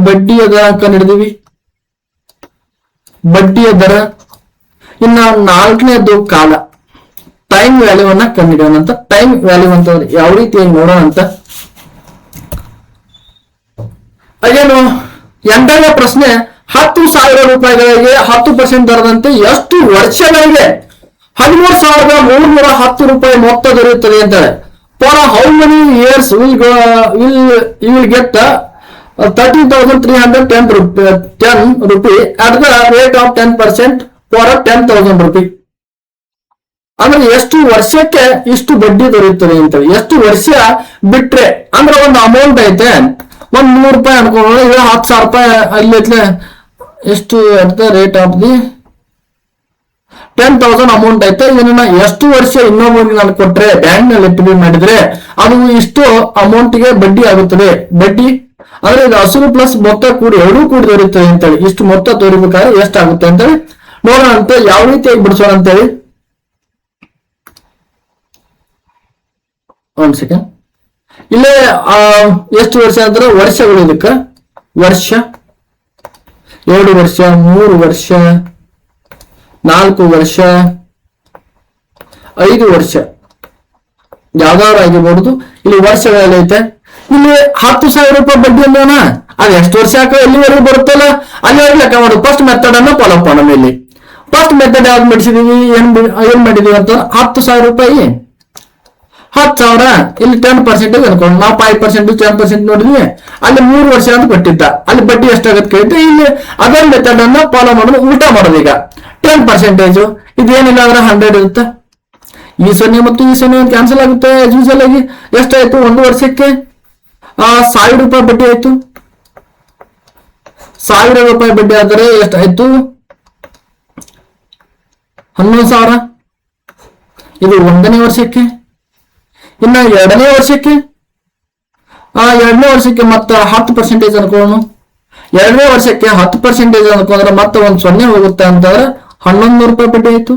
ಬಡ್ಡಿಯ ದರ ಕಂಡಿದ್ದೀವಿ, ಬಡ್ಡಿಯ ದರ. ಇನ್ನ 4ನೇದು ಕಾಲ, ಟೈಮ್ ವ್ಯಾಲ್ಯೂವನ್ನ ಕಂಡುಹಿಡಿಯೋಣ ಅಂತ. ಟೈಮ್ ವ್ಯಾಲ್ಯೂ ಅಂತಂದ್ರೆ ಯಾವ ರೀತಿಯಾಗಿ ನೋಡೋಣ ಅಂತ. ಅದೇನು ಎಂಟನೇ ಪ್ರಶ್ನೆ, 10,000 ರೂಪಾಯಿಗಳಿಗೆ 10% ದರದಂತೆ ಎಷ್ಟು ವರ್ಷಗಳಿಗೆ 13,310 ರೂಪಾಯಿ ಮೊತ್ತ ದೊರೆಯುತ್ತದೆ ಅಂತಾರೆ. For how many years will get 30,310 rupee at the rate of 10% for 10,000 rupee. ಅಂದ್ರೆ ಎಷ್ಟು ವರ್ಷಕ್ಕೆ ಇಷ್ಟು ಬಡ್ಡಿ ದೊರೆಯುತ್ತದೆ ಅಂತೇಳಿ. ಎಷ್ಟು ವರ್ಷ ಬಿಟ್ರೆ ಅಂದ್ರೆ ಒಂದು ಅಮೌಂಟ್ ಐತೆ, ಒಂದ್ 100 ರೂಪಾಯಿ ಅನ್ಕೊಳ್ಳೋಣ, ಈಗ 10,000 ರೂಪಾಯಿ ಅಲ್ಲಿ ಎಷ್ಟು at the rate of the 10,000 amount ಐತೆ. ಇದನ್ನ ಎಷ್ಟು ವರ್ಷ ಇನ್ನೊಬ್ಬರಿಗೆ ನಾನು ಕೊಟ್ರೆ ಬ್ಯಾಂಕ್ ನಲ್ಲಿ ಡಿಪಾಸಿಟ್ ಮಾಡಿದ್ರೆ ಅದು ಇಷ್ಟು ಅಮೌಂಟ್ ಗೆ ಬಡ್ಡಿ ಆಗುತ್ತದೆ. ಬಡ್ಡಿ ಅಂದ್ರೆ ಇದು ಅಸಲು ಪ್ಲಸ್ ಮೊತ್ತ ಕೂಡಿ ಎರಡೂ ಕೂಡಿ ದೊರೆಯುತ್ತದೆ ಅಂತೇಳಿ. ಇಷ್ಟು ಮೊತ್ತ ತೋರಿಬೇಕಾದ್ರೆ ಎಷ್ಟಾಗುತ್ತೆ ಅಂತೇಳಿ ನೋಡೋಣ ಅಂತ. ಯಾವ ರೀತಿಯಾಗಿ ಬಿಡಿಸೋಣ ಅಂತೇಳಿ. ಒಂದ್ ಸೆಕೆಂಡ್. ಇಲ್ಲೇ ಎಷ್ಟು ವರ್ಷ ಅಂದ್ರೆ ವರ್ಷಗಳು, ಇದಕ್ಕ ವರ್ಷ, 2 ವರ್ಷ, 3 ವರ್ಷ, 4 ವರ್ಷ, 5 ವರ್ಷ ಯಾವ್ದಾದ್ರು ಆಗಿರ್ಬೋದು. ಇಲ್ಲಿ ವರ್ಷಗಳೈತೆ. ಇಲ್ಲಿ 10,000 ರೂಪಾಯಿ ಬಡ್ಡಿ ಅಂದೋಣ, ಅದು ಎಷ್ಟು ವರ್ಷ ಎಲ್ಲಿವರೆಗೂ ಬರುತ್ತಲ್ಲ ಅಲ್ಲಿವರೆಗೂ ಲೆಕ್ಕ ಮಾಡೋದು. ಫಸ್ಟ್ ಮೆಥಡ್ ಅನ್ನ ಫಾಲೋ ಮಾಡೋಣ. ಇಲ್ಲಿ ಫಸ್ಟ್ ಮೆಥಡ್ ಯಾವ್ದು ಮಾಡಿಸಿದೀವಿ, ಏನ್ ಮಾಡಿದೀವಿ ಅಂತ 10,000 ರೂಪಾಯಿ 10,000 ಇಲ್ಲಿ 10% ಅನ್ಕೊಂಡು ನಾವು 5% 10% ನೋಡಿದ್ವಿ. ಅಲ್ಲಿ 3 ವರ್ಷ ಅಂತ ಕೊಟ್ಟಿದ್ದ, ಅಲ್ಲಿ ಬಡ್ಡಿ ಎಷ್ಟಾಗತ್ತೆ ಕೇಳಿದ್ರೆ ಇಲ್ಲಿ ಅದರ ಮೆಥಡ್ ಅನ್ನ ಫಾಲೋ ಮಾಡೋದು. ಉಲ್ಟಾ ಮಾಡೋದು. ಈಗ 10% ಇದೇನಿಲ್ಲ ಅಂದ್ರೆ 100 ಇರುತ್ತೆ. ಈ 0 ಮತ್ತು ಈ 0 ಕ್ಯಾನ್ಸಲ್ ಆಗುತ್ತೆ. ಯೂಸಲ್ ಆಗಿ ಎಷ್ಟಾಯ್ತು, 1 ವರ್ಷಕ್ಕೆ 1,000 ರೂಪಾಯಿ ಬಡ್ಡಿ ಆಯ್ತು. 1,000 ರೂಪಾಯಿ ಬಡ್ಡಿ ಆದರೆ ಎಷ್ಟಾಯ್ತು, 11,000. ಇದು 1ನೇ ವರ್ಷಕ್ಕೆ. ಇನ್ನ 2ನೇ ವರ್ಷಕ್ಕೆ, 2ನೇ ವರ್ಷಕ್ಕೆ ಮತ್ತೆ 10% ಅನ್ಕೊಳ್ಳೋಣ. 2ನೇ ವರ್ಷಕ್ಕೆ 10% ಅನ್ಕೊಂಡ್ರೆ ಮತ್ತೆ ಒಂದು 0 ಹೋಗುತ್ತೆ ಅಂತಂದ್ರೆ 1,100 ರೂಪಾಯಿ ಬಡ್ಡಿ ಆಯ್ತು.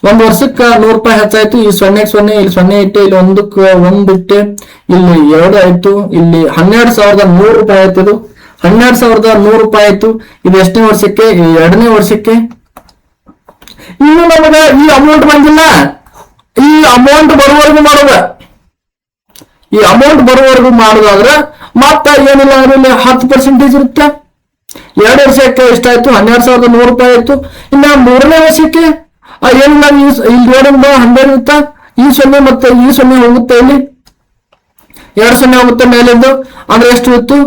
1 ವರ್ಷಕ್ಕೆ 100 ರೂಪಾಯಿ ಹೆಚ್ಚಾಯ್ತು. ಈ 0 ಇಲ್ಲಿ 0 ಇಟ್ಟೆ, ಇಲ್ಲಿ 1ಕ್ಕೆ 1 ಇಟ್ಟೆ, ಇಲ್ಲಿ 2 ಆಯ್ತು. ಇಲ್ಲಿ 12,100 ರೂಪಾಯಿ ಆಯ್ತು. ಇದು 12,100 ರೂಪಾಯಿ ಆಯ್ತು. ಇದು ಎಷ್ಟನೇ ವರ್ಷಕ್ಕೆ, 2ನೇ ವರ್ಷಕ್ಕೆ. ಇನ್ನು ನಮಗೆ ಈ ಅಮೌಂಟ್ ಬಂದಿಲ್ಲ. ಈ ಅಮೌಂಟ್ ಬರುವವರೆಗೂ ಮಾಡೋದ. ಈ ಅಮೌಂಟ್ ಬರುವವರೆಗೂ ಮಾಡೋದಾದ್ರೆ ಮತ್ತ ಏನಿಲ್ಲ ಅಂದ್ರೆ ಇಲ್ಲಿ 10% ಇರುತ್ತೆ. 2 ವರ್ಷಕ್ಕೆ ಎಷ್ಟಾಯ್ತು, 12,100 ರೂಪಾಯಿ ಆಯ್ತು. ಇನ್ನ 3ನೇ ವರ್ಷಕ್ಕೆ ಏನಿಲ್ಲ, ಇಲ್ಲಿ 100 ಇರುತ್ತಾ, ಈ 0 ಮತ್ತೆ ಈ 0 ಹೋಗುತ್ತೆ. ಇಲ್ಲಿ 2 0 ಹೋಗುತ್ತೆ ಮೇಲಿಂದು, ಅಂದ್ರೆ ಎಷ್ಟು ಇತ್ತು,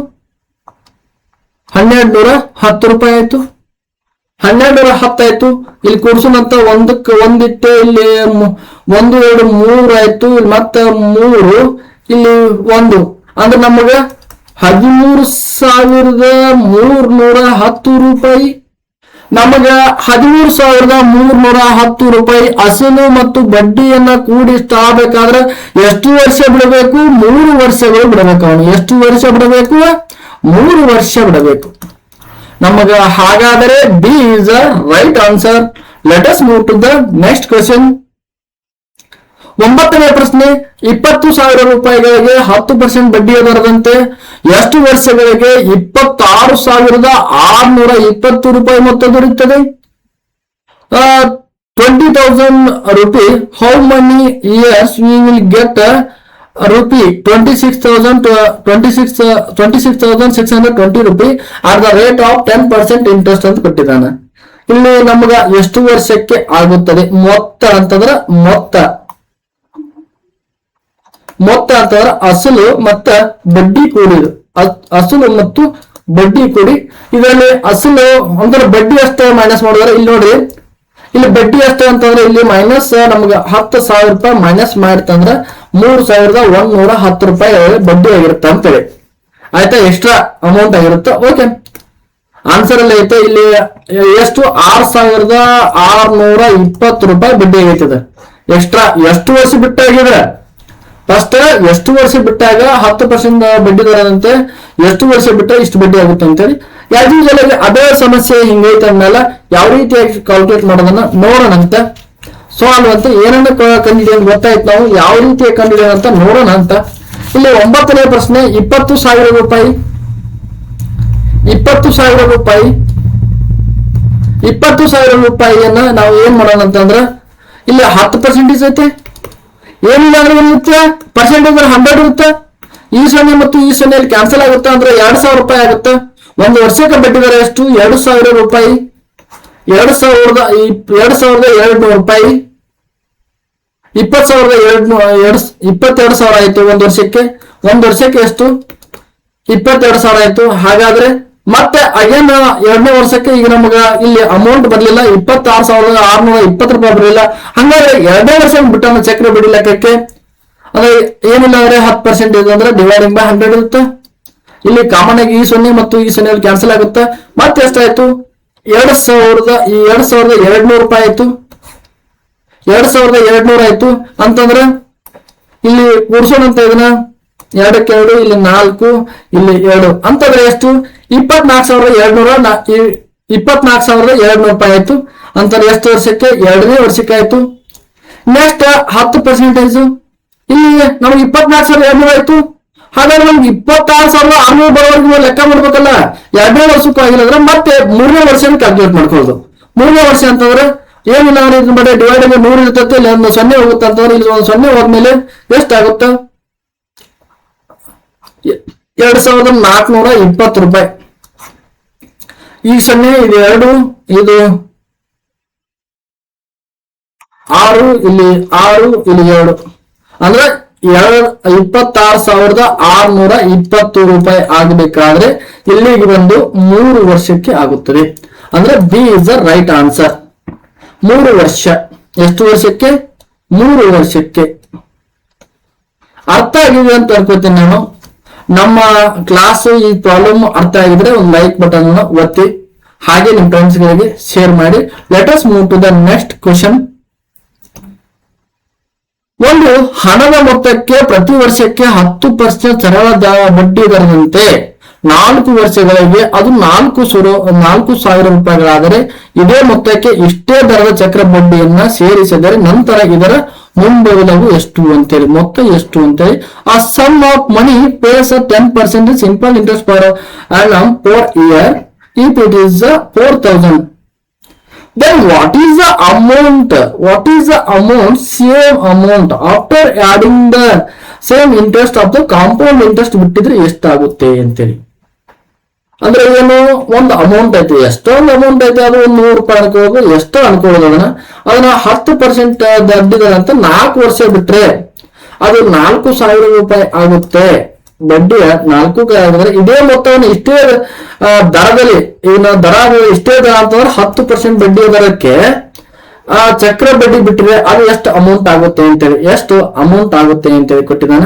1,210 ರೂಪಾಯಿ ಆಯ್ತು. 1,210 ಆಯ್ತು. ಇಲ್ಲಿ ಕೂಡ್ಸೋಣಂತ 1ಕ್ಕೆ 1 ಇಟ್ಟೆ, ಇಲ್ಲಿ 1 2 3 ಆಯ್ತು. ಇಲ್ಲಿ ಮತ್ತೆ 3, ಇಲ್ಲಿ 1 ಅಂದ್ರೆ ನಮಗ 13,310 ರೂಪಾಯಿ. ನಮಗ 13,310 ರೂಪಾಯಿ ಅಸಲು ಮತ್ತು ಬಡ್ಡಿಯನ್ನ ಕೂಡಿ ಇಷ್ಟ ಆಗ್ಬೇಕಾದ್ರೆ ಎಷ್ಟು ವರ್ಷ ಬಿಡಬೇಕು, 3 ವರ್ಷಗಳು ಬಿಡಬೇಕು. ಅವನು ಎಷ್ಟು ವರ್ಷ ಬಿಡಬೇಕು, 3 ವರ್ಷ ಬಿಡಬೇಕು. ನಮಗ ಹಾಗಾದರೆ B is the right answer. Let us move to the next question. 9ನೇ ಪ್ರಶ್ನೆ, 20,000 ರೂಪಾಯಿಗಳಿಗೆ 10% ಬಡ್ಡಿಯ ದರದಂತೆ ಎಷ್ಟು ವರ್ಷಗಳಿಗೆ 26,620 ರೂಪಾಯಿ ಮೊತ್ತ ದೊರೆಯುತ್ತದೆ. 20,000 rupee how money years we will get rupee 26,620 rupee are the rate of 10% interest ಅಂತ ಕೊಟ್ಟಿದ್ದಾನೆ. ಇಲ್ಲಿ ನಮಗ ಎಷ್ಟು ವರ್ಷಕ್ಕೆ ಆಗುತ್ತದೆ ಮೊತ್ತ ಅಂತಂದ್ರ ಮೊತ್ತ ಅಂತಂದ್ರೆ ಅಸಲು ಮತ್ತ ಬಡ್ಡಿ ಕೂಡಿದು. ಅಸಲು ಮತ್ತು ಬಡ್ಡಿ ಕೂಡಿ ಇದರಲ್ಲಿ ಅಸಲು ಅಂದ್ರೆ ಬಡ್ಡಿ ಅಷ್ಟೇ ಮೈನಸ್ ಮಾಡಿದ್ರೆ ಇಲ್ಲಿ ನೋಡ್ರಿ, ಇಲ್ಲಿ ಬಡ್ಡಿ ಅಷ್ಟೇ ಅಂತಂದ್ರೆ ಇಲ್ಲಿ ಮೈನಸ್ ನಮ್ಗೆ 10,000 ರೂಪಾಯಿ ಮೈನಸ್ ಮಾಡ್ತಂದ್ರ 3,110 ರೂಪಾಯಿ ಬಡ್ಡಿ ಆಗಿರುತ್ತೆ ಅಂತೇಳಿ. ಆಯ್ತಾ, ಎಕ್ಸ್ಟ್ರಾ ಅಮೌಂಟ್ ಆಗಿರುತ್ತೆ. ಓಕೆ, ಆನ್ಸರ್ ಅಲ್ಲಿ ಐತೆ. ಇಲ್ಲಿ ಎಷ್ಟು 6,620 ರೂಪಾಯಿ ಬಡ್ಡಿ ಆಗೈತದ ಎಕ್ಸ್ಟ್ರಾ. ಎಷ್ಟು ವರ್ಷ ಬಿಟ್ಟಾಗಿದೆ ಫಸ್ಟ್, ಎಷ್ಟು ವರ್ಷ ಬಿಟ್ಟಾಗ 10% ಬಡ್ಡಿ ದರದಂತೆ ಎಷ್ಟು ವರ್ಷ ಬಿಟ್ಟರೆ ಇಷ್ಟು ಬಡ್ಡಿ ಆಗುತ್ತೆ ಅಂತೇಳಿ. ಯೂಶುವಲ್ ಆಗಿ ಅದೇ ಸಮಸ್ಯೆ ಹಿಂಗೈತೆ ಅಂದ್ಮೇಲೆ ಯಾವ ರೀತಿಯಾಗಿ ಕ್ಯಾಲ್ಕುಲೇಟ್ ಮಾಡೋದನ್ನ ನೋಡೋಣ ಅಂತ. ಸಾಲ್ವ್ ಅಂತ ಏನನ್ನ ಕಂಡಿಡಿಯೋದು ಗೊತ್ತಾಯ್ತು. ನಾವು ಯಾವ ರೀತಿಯಾಗಿ ಕಂಡಿಡಿಯೋಣ ಅಂತ ನೋಡೋಣ ಅಂತ. ಇಲ್ಲಿ 9ನೇ ಪ್ರಶ್ನೆ, 20,000 ರೂಪಾಯಿ 20,000 ರೂಪಾಯಿಯನ್ನ ನಾವು ಏನ್ ಮಾಡೋಣ ಅಂತಂದ್ರ ಇಲ್ಲಿ 10% ಐತೆ, ಏನಿಲ್ಲ ಅಂದ್ರೆ ಏನಿರುತ್ತೆ ಪರ್ಸೆಂಟೇಜ್ 100 ಇರುತ್ತೆ. ಈ 0 ಮತ್ತು ಈ 0 ಕ್ಯಾನ್ಸಲ್ ಆಗುತ್ತೆ ಅಂದ್ರೆ 2,000 ರೂಪಾಯಿ ಆಗುತ್ತೆ. ಒಂದು ವರ್ಷಕ್ಕೆ ಬಡ್ಡಿ ದರ ಎಷ್ಟು? 2,000 ರೂಪಾಯಿ. 2,200 ರೂಪಾಯಿ 22,000 ಆಯ್ತು ಒಂದು ವರ್ಷಕ್ಕೆ. ಒಂದು ವರ್ಷಕ್ಕೆ ಎಷ್ಟು? 22,000 ಆಯ್ತು. ಹಾಗಾದ್ರೆ ಮತ್ತೆ ಅಗೇನ್ ಎರಡನೇ ವರ್ಷಕ್ಕೆ ಈಗ ನಮಗ ಇಲ್ಲಿ ಅಮೌಂಟ್ ಬರ್ಲಿಲ್ಲ, 26,620 ರೂಪಾಯಿ ಬರಲಿಲ್ಲ. ಹಂಗಾದ್ರೆ ಎರಡನೇ ವರ್ಷ ಬಿಟ್ಟ ಚಕ್ರ ಬಡ್ಡಿ ಲೆಕ್ಕಕ್ಕೆ ಅಂದ್ರೆ ಏನಿಲ್ಲ ಅಂದ್ರೆ 10% ಅಂದ್ರೆ ಡಿವೈಡಿಂಗ್ ಬೈ 100 ಇರುತ್ತೆ. ಇಲ್ಲಿ ಕಾಮನ್ ಆಗಿ ಈ 0 ಮತ್ತು ಈ 0 ಕ್ಯಾನ್ಸಲ್ ಆಗುತ್ತೆ. ಮತ್ತೆ ಎಷ್ಟಾಯ್ತು? 2,200 ರೂಪಾಯಿ ಆಯ್ತು. 2,200 ಆಯ್ತು ಅಂತಂದ್ರೆ ಇಲ್ಲಿ ಕೂಡ್ಸೋಣ ಅಂತ ಇದನ್ನ 2ಕ್ಕೆ 2, ಇಲ್ಲಿ 4, ಇಲ್ಲಿ 2 ಅಂತಂದ್ರೆ ಎಷ್ಟು? 24,200 ರೂಪಾಯಿ ಆಯ್ತು ಅಂತಂದ್ರೆ ಎಷ್ಟು ವರ್ಷಕ್ಕೆ? ಎರಡನೇ ವರ್ಷಕ್ಕೆ ಆಯ್ತು. ನೆಕ್ಸ್ಟ್ 10% ಇಲ್ಲಿ ನಮ್ಗೆ 24,200 ಆಯ್ತು. ಹಾಗಾದ್ರೆ ನಮ್ಗೆ 26,600 ಬರೋವರೆಗೂ ಲೆಕ್ಕ ಮಾಡ್ಬೇಕಲ್ಲ. ಎರಡನೇ ವರ್ಷಕ್ಕೂ ಆಗಿಲ್ಲ ಅಂದ್ರೆ ಮತ್ತೆ ಮೂರನೇ ವರ್ಷ ಕ್ಯಾಲ್ಕುಲೇಟ್ ಮಾಡ್ಕೊಳ್ಳೋದು. ಮೂರನೇ ವರ್ಷ ಅಂತಂದ್ರೆ ಏನಿಲ್ಲ ಅಂದ್ರೆ ಇದ್ರ ಮೇಲೆ ಡಿವೈಡ್ 100 ಇರ್ತೈತೆ, ಇಲ್ಲಿ ಒಂದು 0 ಹೋಗುತ್ತೆ ಅಂತಂದ್ರೆ ಇಲ್ಲಿ ಒಂದು 0 ಹೋದ್ಮೇಲೆ ಎಷ್ಟಾಗುತ್ತೆ? 2,420 ರೂಪಾಯಿ. ಈ 0 ಇದು 2, ಇದು 6, ಇಲ್ಲಿ 6, ಇಲ್ಲಿ 2 ಅಂದ್ರೆ 26,620 ರೂಪಾಯಿ ಆಗಬೇಕಾದ್ರೆ ಇಲ್ಲಿಗೆ ಬಂದು 3 ವರ್ಷಕ್ಕೆ ಆಗುತ್ತದೆ. ಅಂದ್ರೆ B is the right answer. 3 ವರ್ಷ. ಎಷ್ಟು ವರ್ಷಕ್ಕೆ? 3 ವರ್ಷಕ್ಕೆ. ಅರ್ಥ ಆಗಿದೆ ಅಂತ ಅನ್ಕೋತೀನಿ ನಾನು. ನಮ್ಮ ಕ್ಲಾಸ್ ಈ ಪ್ರಾಬ್ಲಮ್ ಅರ್ಥ ಆಗಿದ್ರೆ ಒಂದು ಲೈಕ್ ಬಟನ್ ಅನ್ನು ಒತ್ತಿ, ಹಾಗೆ ನಿಮ್ಮ ಫ್ರೆಂಡ್ಸ್ ಗಳಿಗೆ ಶೇರ್ ಮಾಡಿ. Let us move to the next question. ಒಂದು ಹಣದ ಮೊತ್ತಕ್ಕೆ ಪ್ರತಿ ವರ್ಷಕ್ಕೆ 10% ಸರಳ ಬಡ್ಡಿ ದರದಂತೆ 4 ವರ್ಷಗಳಿಗೆ ಅದು 4,000 ರೂಪಾಯಿಗಳಾದರೆ ಇದೇ ಮೊತ್ತಕ್ಕೆ ಇಷ್ಟೇ ದರದ ಚಕ್ರ ಬಡ್ಡಿಯನ್ನ ಸೇರಿಸಿದರೆ ನಂತರ ಇದರ ಮುಂಬದಲಾವು ಎಷ್ಟು ಅಂತೇಳಿ, ಮೊತ್ತ ಎಷ್ಟು ಅಂತೇಳಿ. A sum of money pays 10% simple interest per annum per year if it is 4,000. Then what is the amount? Same amount after adding the same interest of the compound interest ಬಿಟ್ಟಿದ್ರೆ ಎಷ್ಟಾಗುತ್ತೆ ಅಂತೇಳಿ. ಅಂದ್ರೆ ಏನು? ಒಂದು ಅಮೌಂಟ್ ಐತೆ, ಎಷ್ಟೊಂದು amount ಐತೆ, ಅದು 100 ರೂಪಾಯಿ ಅನ್ಕೊಳ್ಳೋದು, ಎಷ್ಟೋ ಅನ್ಕೊಳ್ಳೋದು. ಅದನ್ನ 10% ಬಡ್ಡಿ ಅಂತ 4 ವರ್ಷ ಬಿಟ್ರೆ ಅದು 4,000 ರೂಪಾಯಿ ಆಗುತ್ತೆ. ಬಡ್ಡಿ 4 ಆಗಿದ್ರೆ ಇದೇ ಮೊತ್ತವನ್ನು ಇಷ್ಟೇ ದರದಲ್ಲಿ, ಈಗ ದರ ಇಷ್ಟೇ ದರ ಅಂತಂದ್ರೆ 10% ಬಡ್ಡಿ ದರಕ್ಕೆ ಚಕ್ರ ಬಡ್ಡಿ ಬಿಟ್ಟರೆ ಅದು ಎಷ್ಟು ಅಮೌಂಟ್ ಆಗುತ್ತೆ ಅಂತೇಳಿ, ಎಷ್ಟು ಅಮೌಂಟ್ ಆಗುತ್ತೆ ಅಂತೇಳಿ ಕೊಟ್ಟಿದ್ದಾನ.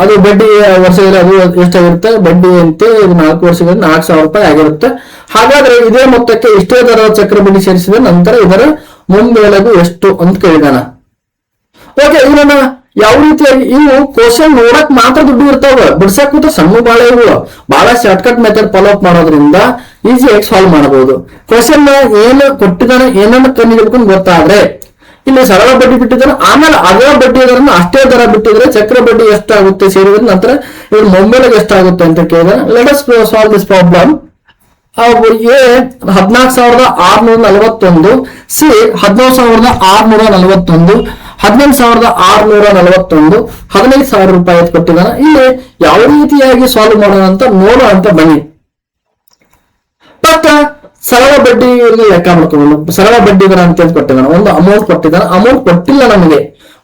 ಅದು ಬಡ್ಡಿ ವರ್ಷದಲ್ಲಿ ಅದು ಎಷ್ಟಾಗಿರುತ್ತೆ? ಬಡ್ಡಿ ಅಂತೆ 4 ವರ್ಷಗಳಲ್ಲಿ 4,000 ರೂಪಾಯಿ ಆಗಿರುತ್ತೆ. ಹಾಗಾದ್ರೆ ಇದೇ ಮೊತ್ತಕ್ಕೆ ಇಷ್ಟೇ ದರ ಚಕ್ರ ಬಡ್ಡಿ ಸೇರಿಸಿದ ನಂತರ ಇದರ ಮುಂಬೆಳಗು ಎಷ್ಟು ಅಂತ ಕೇಳಿದಾನ. ಓಕೆ, ಇದನ್ನ ಯಾವ ರೀತಿಯಾಗಿ ಇವು ಕ್ವಶನ್ ನೋಡಕ್ ಮಾತ್ರ ದುಡ್ಡು ಇರ್ತಾವ, ಬಿಡ್ಸಕ್ ಕೂತ ಸಣ್ಣ ಬಾಳ ಇವು ಬಹಳ ಶಾರ್ಟ್ಕಟ್ ಮೆಥಡ್ ಫಾಲೋ ಅಪ್ ಮಾಡೋದ್ರಿಂದ ಈಸಿಯಾಗಿ ಸಾಲ್ವ್ ಮಾಡಬಹುದು. ಕ್ವಶನ್ ಏನು ಕೊಟ್ಟಿದ್ದಾನೆ ಏನನ್ನ ಕಣ್ಣಿಡ್ಕೊಂಡು ಗೊತ್ತಾದ್ರೆ ಇಲ್ಲಿ ಸರಳ ಬಡ್ಡಿ ಬಿಟ್ಟಿದ್ದಾನೆ, ಆಮೇಲೆ ಅದರ ಬಡ್ಡಿ ದರನ್ನು ಅಷ್ಟೇ ದರ ಬಿಟ್ಟಿದ್ರೆ ಚಕ್ರ ಬಡ್ಡಿ ಎಷ್ಟಾಗುತ್ತೆ ಸೇರಿದ ನಂತರ ಇವ್ರ ಮೊಂಬೆಲೆಗೆ ಎಷ್ಟಾಗುತ್ತೆ ಅಂತ ಕೇಳಿದ್ರೆ let us solve this problem. A 14,641, C 14,641, 18,641, 15,000 ರೂಪಾಯಿ ಕೊಟ್ಟಿದ್ದಾನೆ. ಇಲ್ಲಿ ಯಾವ ರೀತಿಯಾಗಿ ಸಾಲ್ವ್ ಮಾಡೋಣ ಅಂತ ನೋಡೋ ಅಂತ ಬನ್ನಿ. ಬಟ್ ಸರಳ ಬಡ್ಡಿ ಲೆಕ್ಕ ಮಾಡ್ಕೊಂಡು ಸರಳ ಬಡ್ಡಿ ದರ ಅಂತ ಕೊಟ್ಟಿದ್ದಾನೆ. ಒಂದು ಅಮೌಂಟ್ ಕೊಟ್ಟಿದ್ದಾನೆ, ಅಮೌಂಟ್ ಕೊಟ್ಟಿಲ್ಲ ನಮಗೆ,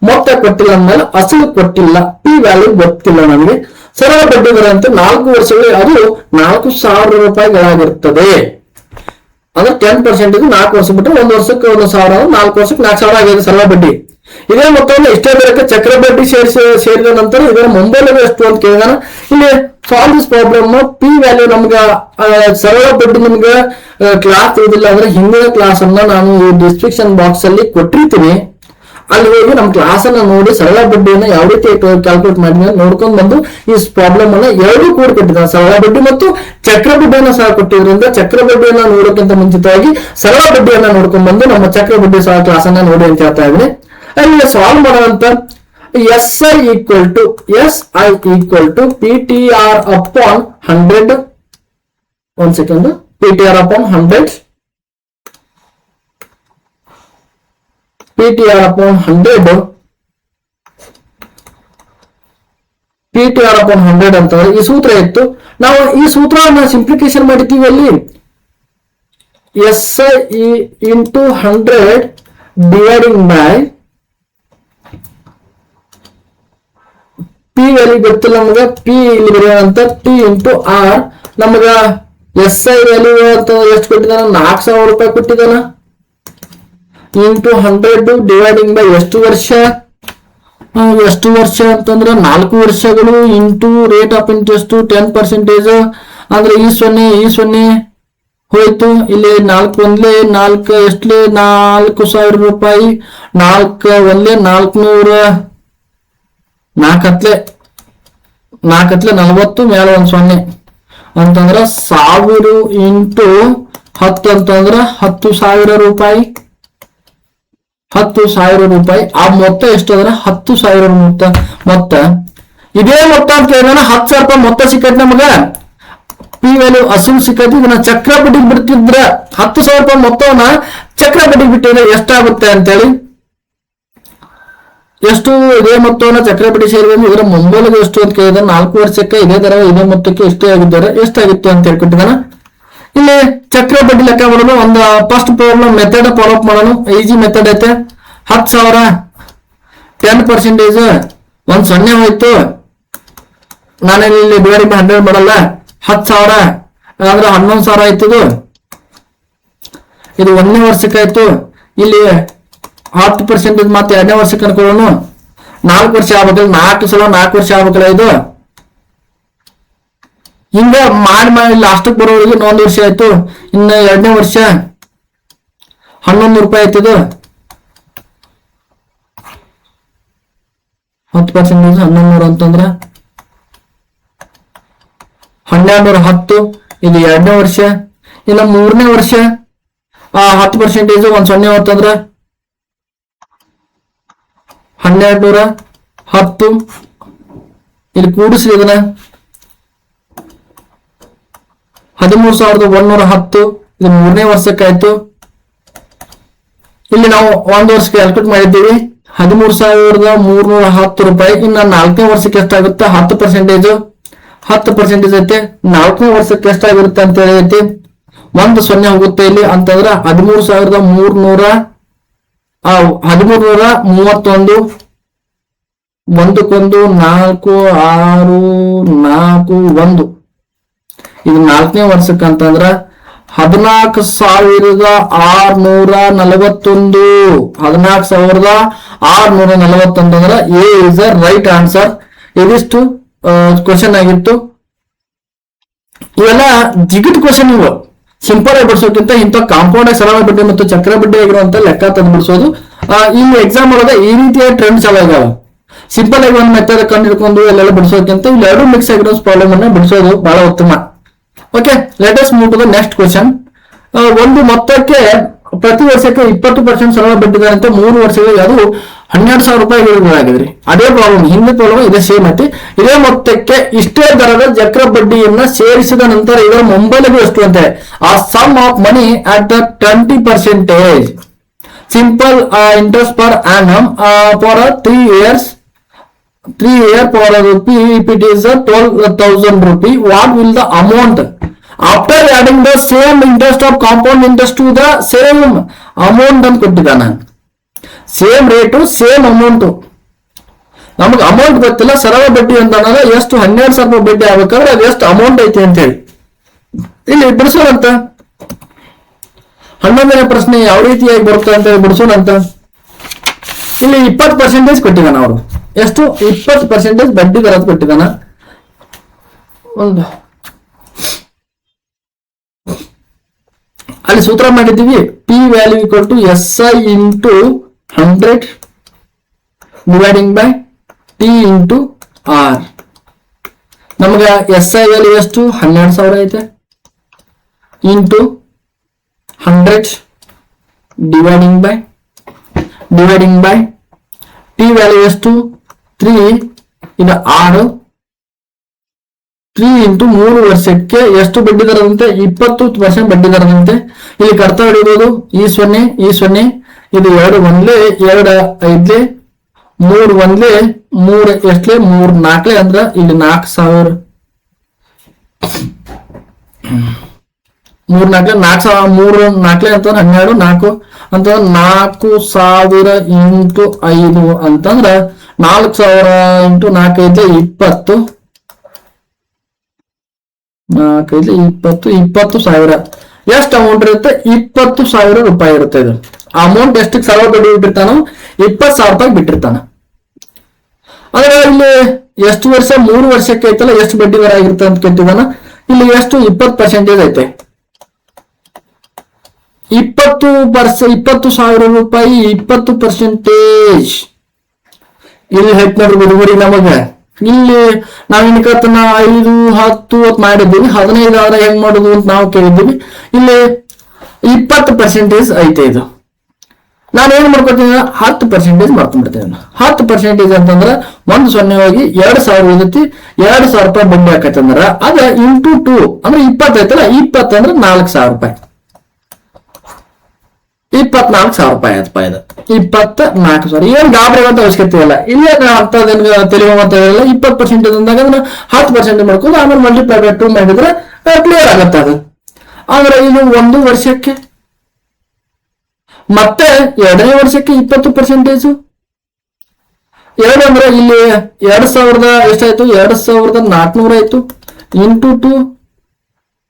ಮೊತ್ತ ಕೊಟ್ಟಿಲ್ಲ ಅಂದ್ಮೇಲೆ ಅಸಲು ಕೊಟ್ಟಿಲ್ಲ, ಪಿ ವ್ಯಾಲ್ಯೂ ಗೊತ್ತಿಲ್ಲ ನಮಗೆ. ಸರಳ ಬಡ್ಡಿ ದರ ಅಂತ 4 ವರ್ಷಗಳಿಗೆ ಅದು 4,000 ರೂಪಾಯಿಗಳಾಗಿರ್ತದೆ. ಅಂದ್ರೆ 10% 4 ವರ್ಷ ಬಿಟ್ಟರೆ 1 ವರ್ಷಕ್ಕೆ 1,000, 4 ವರ್ಷಕ್ಕೆ 4,000 ಆಗಿದೆ ಸರಳ ಬಡ್ಡಿ. ಇದೇ ಮೊತ್ತವನ್ನು ಇಷ್ಟೇ ದರಕ್ಕೆ ಚಕ್ರ ಬಡ್ಡಿ ಸೇರಿದ ನಂತರ ಇದರ ಮುಂಬೆಲೆಗೆ ಎಷ್ಟು ಅಂತ ಕೇಳಿದಾನ. ಇಲ್ಲಿ solve this problem. P value ನಮ್ಗ ಸರಳ ಬಡ್ಡಿ ನಿಮ್ಗೆ ಕ್ಲಾಸ್ ಇದಿಲ್ಲ ಅಂದ್ರೆ ಹಿಂದಿನ ಕ್ಲಾಸ್ ಅನ್ನ ನಾನು ಈ ಡಿಸ್ಕ್ರಿಪ್ಷನ್ ಬಾಕ್ಸ್ ಅಲ್ಲಿ ಕೊಟ್ಟಿರ್ತೀನಿ, ಅಲ್ಲಿ ಹೋಗಿ ನಮ್ಮ ಕ್ಲಾಸ್ ಅನ್ನ ನೋಡಿ ಸರಳ ಬಡ್ಡಿಯನ್ನ ಯಾವ ರೀತಿ ಕ್ಯಾಲ್ಕುಲೇಟ್ ಮಾಡಿ ನೋಡ್ಕೊಂಡ್ ಬಂದು ಈ ಪ್ರಾಬ್ಲಮ್ ಅನ್ನ ಎರಡು ಕೂಡ ಕೊಟ್ಟಿದ್ದಾರೆ. ಸರಳ ಬಡ್ಡಿ ಮತ್ತು ಚಕ್ರ ಬಡ್ಡಿಯನ್ನ ಸಹ ಕೊಟ್ಟಿದ್ರಿಂದ ಚಕ್ರ ಬಡ್ಡಿಯನ್ನ ನೋಡೋಕ್ಕಿಂತ ಮುಂಚಿತವಾಗಿ ಸರಳ ಬಡ್ಡಿಯನ್ನ ನೋಡ್ಕೊಂಡ್ ಬಂದು ನಮ್ಮ ಚಕ್ರ ಬಡ್ಡಿ ಸಹ ಕ್ಲಾಸ್ ಅನ್ನ ನೋಡಿ ಅಂತ ಹೇಳ್ತಾ ಇದ್ದೀನಿ. ಅಲ್ಲಿ ಸಾಲ್ವ್ ಮಾಡೋದಂತ SI equal to PTR upon 100. 1 second. PTR upon 100 PTR upon 100 PTR upon 100 ಅಂತಂದ್ರೆ ಈ ಸೂತ್ರ ಇತ್ತು. ನಾವು ಈ ಸೂತ್ರವನ್ನು ಸಿಂಪ್ಲಿಫಿಕೇಶನ್ ಮಾಡಿದ್ದೀವಿ ಅಲ್ಲಿ SI into 100 dividing by P value ಗೊತ್ತಿಲ್ಲ ನಮಗೆ, P ಇಲ್ಲಿ ಬರೆಯುವಂತ T into R. ನಮಗ SI ವ್ಯಾಲ್ಯೂ ಅಂತ ಎಷ್ಟು ಕೊಟ್ಟಿದ್ದಾನ, 4000 ರೂಪಾಯಿ ಕೊಟ್ಟಿದ್ದಾನ. ಇಂಟು 100 ಡಿವೈಡಿಂಗ್ ಬೈ ಎಷ್ಟು ವರ್ಷ ಅಂತಂದ್ರೆ 4 ವರ್ಷಗಳು ಇಂಟು ರೇಟ್ ಆಫ್ ಇಂಟ್ರೆಸ್ಟ್ 10%. ಅಂದ್ರೆ ಈ ಸೊನ್ನೆ ಹೋಯ್ತು. ಇಲ್ಲಿ 4 ಒಂದ್ಲೆ 4 ಎಷ್ಟಲೆ 4000 ರೂಪಾಯಿ, 4 ಒಂದ್ಲೆ 400, 4 40 ಮೇಲೆ ಒಂದು ಸೊನ್ನೆ ಅಂತಂದ್ರ 1000 ಇಂಟು 10 ಅಂತಂದ್ರ 10,000 ರೂಪಾಯಿ. 10,000 ರೂಪಾಯಿ. ಆ ಮೊತ್ತ ಎಷ್ಟು ಅಂದ್ರೆ 10,000 ಮೊತ್ತ. ಇದೇ ಮೊತ್ತ ಅಂತ ಕೇಳಿದ್ರೆ 10,000 ರೂಪಾಯಿ ಮೊತ್ತ ಸಿಕ್ಕೈತಿ ನಮಗ. P ವ್ಯಾಲ್ಯೂ ಅಸಲು ಸಿಕ್ಕೈತಿ. ಇದನ್ನ ಚಕ್ರ ಬಡ್ಡಿಗೆ ಬಿಡ್ತಿದ್ರ 10,000 ರೂಪಾಯಿ ಮೊತ್ತವನ್ನ ಚಕ್ರ ಬಡ್ಡಿಗೆ ಬಿಟ್ಟಿದ್ರೆ ಎಷ್ಟಾಗುತ್ತೆ ಅಂತೇಳಿ, ಎಷ್ಟು ಇದೇ ಮೊತ್ತವನ್ನ ಚಕ್ರ ಬಡ್ಡಿ ಸೇರಿದ್ರೆ ಇದರ ಮೊಬೈಲ್ಗೆ ಎಷ್ಟು ಅಂತ ಕೇಳಿದ್ರೆ 4 ವರ್ಷಕ್ಕೆ ಇದೇ ತರ ಇದೇ ಮೊತ್ತಕ್ಕೆ ಎಷ್ಟಾಗಿತ್ತು ಅಂತ ಹೇಳ್ಕೊಟ್ಟಿದ್ದಾನ. ಇಲ್ಲಿ ಚಕ್ರ ಬಡ್ಡಿ ಲೆಕ್ಕ ಮಾಡೋದು. ಒಂದು first problem method follow up ಮಾಡೋಣ. ಈಜಿ ಮೆಥಡ್ ಐತೆ. 10,000 10%, ಒಂದ್ ಸೊನ್ನೆ ಹೋಯ್ತು. ನಾನೇನಿಲ್ಲಿ ಡಿವೈಡಿಂಗ್ 100 ಮಾಡಲ್ಲ. 10,000 ಅಂದ್ರೆ 11,000 ಆಯ್ತದು. ಇದು 1ನೇ ವರ್ಷಕ್ಕೆ ಆಯ್ತು. ಇಲ್ಲಿ 10% ಮತ್ತೆ 2ನೇ ವರ್ಷಕ್ಕೆ ಅನ್ಕೊಳ್ಳೋಣ. 4 ವರ್ಷ ಆಗ್ಬೇಕಲ್ಲ, 4 ಸಲ 4 ವರ್ಷ ಆಗ್ಬೇಕಲ್ಲ ಇದು. ಹಿಂಗ ಮಾಡಿ ಲಾಸ್ಟಕ್ ಬರೋರಿಗೆ 1 ವರ್ಷ ಆಯ್ತು. ಇನ್ನ 2ನೇ ವರ್ಷ 1100 ರೂಪಾಯಿ ಆಯ್ತದು. 10% 1100 ಅಂತಂದ್ರ 1210. ಇದು 2ನೇ ವರ್ಷ. ಇನ್ನ 3ನೇ ವರ್ಷ 10% ಒಂದ್ ಸೊನ್ನೆ ಹೊತ್ತಂದ್ರ 1210. ಇಲ್ಲಿ ಕೂಡಿಸ್ರಿ ಇದನ್ನ 13,110. ಇದು 3ನೇ ವರ್ಷಕ್ಕೆ ಆಯ್ತು. ಇಲ್ಲಿ ನಾವು 1 ವರ್ಷಕ್ಕೆ ಕ್ಯಾಲ್ಕುಲೇಟ್ ಮಾಡಿದ್ದೀವಿ 13,310 ರೂಪಾಯಿ. ಇನ್ನ 4ನೇ ವರ್ಷಕ್ಕೆ ಎಷ್ಟಾಗುತ್ತೆ 10%. 10% ಐತೆ. 4ನೇ ವರ್ಷಕ್ಕೆ ಎಷ್ಟಾಗಿರುತ್ತೆ ಅಂತ ಹೇಳಿ ಒಂದು ಸೊನ್ನೆ ಹೋಗುತ್ತೆ ಇಲ್ಲಿ ಅಂತಂದ್ರೆ 13,331. ಒಂದಕ್ಕೊಂದು 4 6 4 1. ಇದು 4ನೇ ವರ್ಷಕ್ಕೆ ಅಂತಂದ್ರ 14,641. 14,641 ಅಂತಂದ್ರ A is the right answer. ಇದಿಷ್ಟು ಕ್ವಶನ್ ಆಗಿತ್ತು. ಇವೆಲ್ಲ ಜಿಗಿಟ್ ಕ್ವಶನ್. ಇವು ಸಿಂಪಲ್ ಆಗಿ ಬಿಡಿಸೋಕ್ಕಿಂತ ಇಂಥ ಕಾಂಪೌಂಡ್ ಆಗಿ ಸರಳ ಬಡ್ಡಿ ಮತ್ತು ಚಕ್ರ ಬಡ್ಡಿ ಆಗಿರುವಂತ ಲೆಕ್ಕ ತಂದು ಬಿಡಿಸೋದು. ಇಲ್ಲಿ ಎಕ್ಸಾಮ್ ಒಳಗೆ ಈ ರೀತಿಯ ಟ್ರೆಂಡ್ ಚಾಲು ಇದಾವೆ. ಸಿಂಪಲ್ ಆಗಿ ಒಂದು ಮೆಥಡ್ ಕಂಡು ಹಿಡ್ಕೊಂಡು ಎಲ್ಲೆಲ್ಲ ಬಿಡಿಸೋಕ್ಕಿಂತ ಇಲ್ಲಿ 2 ಮಿಕ್ಸ್ ಆಗಿರೋ ಪ್ರಾಬ್ಲಮ್ ಅನ್ನ ಬಿಡಿಸೋದು ಬಹಳ ಉತ್ತಮ. Okay, let us move to the next question. ಒಂದು ಮೊತ್ತಕ್ಕೆ ಪ್ರತಿ ವರ್ಷಕ್ಕೆ 20% ಸರಳ ಬಡ್ಡಿ ದರ ಅಂತ 3 ವರ್ಷಗಳಿಗೆ ಅದು 12,000 ರೂಪಾಯಿಗಳಿಗಾಗಿದ್ರಿ. ಅದೇ ಪ್ರಾಬ್ಲಮ್, ಹಿಂದೆ ಪ್ರಾಬ್ಲಮ್ ಇದೇ ಸೇಮ್ ಐತಿ. ಇದೇ ಮೊತ್ತಕ್ಕೆ ಇಷ್ಟೇ ದರದ ಚಕ್ರ ಬಡ್ಡಿಯನ್ನ ಸೇರಿಸಿದ ನಂತರ ಇದರ ಮೊಬೈಲ್ಗೆ ಎಷ್ಟು ಅಂತ a sum of money at the 20% simple interest per annum for 3 years. 3 year for rupee, if it is 12,000 rupee, what will the amount after adding the same interest of compound interest to the same amount ಅಂತ ಕೊಟ್ಟಿದ್ದಾನ. Same rate same amount. ನಮಗೆ amount ಗೊತ್ತಿಲ್ಲ. ಸರಳ ಬಡ್ಡಿ ಅಂತ ಅನ್ನೋದು ಎಷ್ಟು 12,000 ರೂಪಾಯಿ ಬಡ್ಡಿ ಆಗ್ಬೇಕಾದ್ರೆ ಅದು ಎಷ್ಟು ಅಮೌಂಟ್ ಐತಿ ಅಂತ ಹೇಳಿ ಇಲ್ಲಿ ಬಿಡಿಸೋಣಂತ. 11ನೇ ಪ್ರಶ್ನೆ ಯಾವ ರೀತಿಯಾಗಿ ಬರುತ್ತೆ ಅಂತ ಹೇಳಿ ಬಿಡಿಸೋಣಂತ. ಇಲ್ಲಿ 20% ಕೊಟ್ಟಿದ್ದಾನ. ಅವರು ಎಷ್ಟು 20% ಬಡ್ಡಿ ದರ ಕೊಟ್ಟಿದ್ದಾನ. ಒಂದು ಅಲ್ಲಿ ಸೂತ್ರ ಮಾಡಿದ್ದೀವಿ. P value equal to SI into 100 dividing by T into R. ನಮ್ಗೆ SI ವ್ಯಾಲ್ಯೂ ಎಷ್ಟು 12,000 ಐತೆ into 100 dividing by T value ಎಷ್ಟು 3. ಇದು 6. 3 ಇಂಟು 3 ವರ್ಷಕ್ಕೆ ಎಷ್ಟು ಬಡ್ಡಿ ದರದಂತೆ 20% ಬಡ್ಡಿ ದರದಂತೆ. ಇಲ್ಲಿ ಕಡ್ತಾ ಹಿಡಿಯೋದು ಈ ಸೊನ್ನೆ ಇದು 2 ಒಂದ್ಲೆ 2 ಐದ್ಲೆ 3 ಒಂದ್ಲೆ 3 ಎಷ್ಟ್ಲೆ 3 4 ಅಂದ್ರ ಇಲ್ಲಿ 4000 3 4 3 4 ಅಂತ 12 4 ಅಂತ 4000 ಇಂಟು 5 ಅಂತಂದ್ರ 4000 ಇಂಟು 4 ಐದ್ಲೆ 20 4 ಐದ್ಲೆ 20,000 ಎಷ್ಟು ಅಮೌಂಟ್ ಇರುತ್ತೆ 20,000 ರೂಪಾಯಿ ಇರುತ್ತೆ. ಇದು ಅಮೌಂಟ್ ಎಷ್ಟಕ್ಕೆ ಸಾವಿರ ಬಡ್ಡಿ ಬಿಟ್ಟಿರ್ತಾನೋ 20,000 ರೂಪಾಯಿ ಬಿಟ್ಟಿರ್ತಾನ. ಅಂದ್ರೆ ಇಲ್ಲಿ ಎಷ್ಟು ವರ್ಷ 3 ವರ್ಷಕ್ಕೆ ಐತಲ್ಲ ಎಷ್ಟು ಬಡ್ಡಿ ದರ ಆಗಿರುತ್ತೆ ಅಂತ ಕೇಳ್ತಿದಾನ. ಇಲ್ಲಿ ಎಷ್ಟು 20% ಐತೆ. 20,000 ರೂಪಾಯಿ 20%. ಇಲ್ಲಿ ಹೆಚ್ಚು ನೋಡ್ರಿ ಬಿಡುಗಡೆ ನಮಗ. ಇಲ್ಲಿ ನಾವ್ ಇನ್ಕತ್ತನ 5 10 ಮಾಡಿದ್ದೀವಿ, 15 ಆದ್ರೆ ಹೆಂಗ್ ಮಾಡುದು ಅಂತ ನಾವು ಕೇಳಿದ್ದೀವಿ. ಇಲ್ಲಿ 20% ಐತೆ. ಇದು ನಾನು ಏನ್ ಮಾಡ್ಕೊತೀನಿ 10% ಮಾಡ್ಕೊಂಡ್ಬಿಡ್ತೇನೆ. 10% ಅಂತಂದ್ರ 1 0 ಹೋಗಿ 2,000 ಉಳಿದೈತಿ, 2,000 ರೂಪಾಯಿ ಬಡ್ಡಿ ಹಾಕತ್ತಂದ್ರ ಅದ ಇಂಟು 2 ಅಂದ್ರೆ 20 ಐತಲ್ಲ, 20 ಅಂದ್ರೆ 4,000 ರೂಪಾಯಿ, 24,000 ರೂಪಾಯಿ ಆಯ್ತಪ್ಪ. ಇದು 24,000. ಏನ್ ಗಾಬರಿ ಅಂತ ಅವಶ್ಯಕತೆ ಇಲ್ಲ. ಇಲ್ಲೇ ಅಂತದೇನು ತಿಳಿಯುವ ಅಂತ ಹೇಳಿಲ್ಲ. 20% ಅಂದಾಗ ಅದನ್ನ 10% ಮಾಡ್ಕೊಂಡು ಆಮೇಲೆ ಮಲ್ಟಿಪ್ಲೈ ಬೈ 2 ಮಾಡಿದ್ರೆ ಕ್ಲಿಯರ್ ಆಗತ್ತೆ ಅದು. ಆದ್ರೆ ಇದು 1 ವರ್ಷಕ್ಕೆ ಮತ್ತೆ 2ನೇ ವರ್ಷಕ್ಕೆ 20%. 2 ಅಂದ್ರೆ ಇಲ್ಲಿ 2,000 ಎಷ್ಟಾಯ್ತು 2,400 ಆಯ್ತು ಇಂಟು 2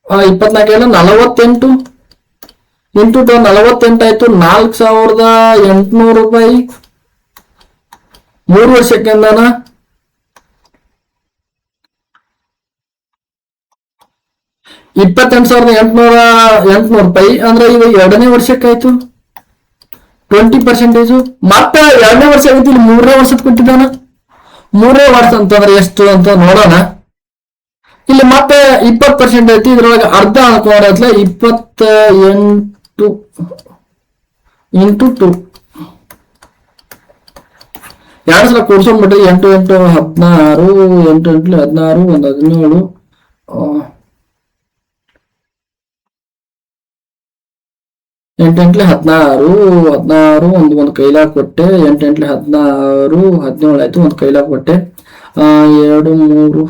24 48 ಇಂಟು 2 48 ಆಯ್ತು 4,800 ರೂಪಾಯಿ 3 ವರ್ಷಕ್ಕೆ ಅಂದಾನ. 28,800 ರೂಪಾಯಿ ಅಂದ್ರೆ ಇದು 2ನೇ ವರ್ಷಕ್ಕೆ ಆಯ್ತು 20%. ಮತ್ತೆ 2ನೇ ವರ್ಷ ಆಗೈತಿ, ಇಲ್ಲಿ 3ನೇ ವರ್ಷದ ಕೊಟ್ಟಿದ್ದಾನ. 3ನೇ ವರ್ಷ ಅಂತಂದ್ರೆ ಎಷ್ಟು ಅಂತ ನೋಡೋಣ. ಇಲ್ಲಿ ಮತ್ತೆ 20% ಐತಿ, ಇದ್ರೊಳಗೆ ಅರ್ಧ ಅನ್ಕೊಂಡ್ರೆ 28 ಇಂಟು 2 2 ಸಲ ಕೂಡ್ಸ್ಕೊಂಡ್ಬಿಟ್ರಿ 8 8 16 8 8 16 1 17 8 8 16 ಒಂದು ಕೈಲಾಗ ಕೊಟ್ಟೆ 8 8 16 17 ಆಯ್ತು, ಒಂದು ಕೈಲಾಗ ಕೊಟ್ಟೆ 2 3 2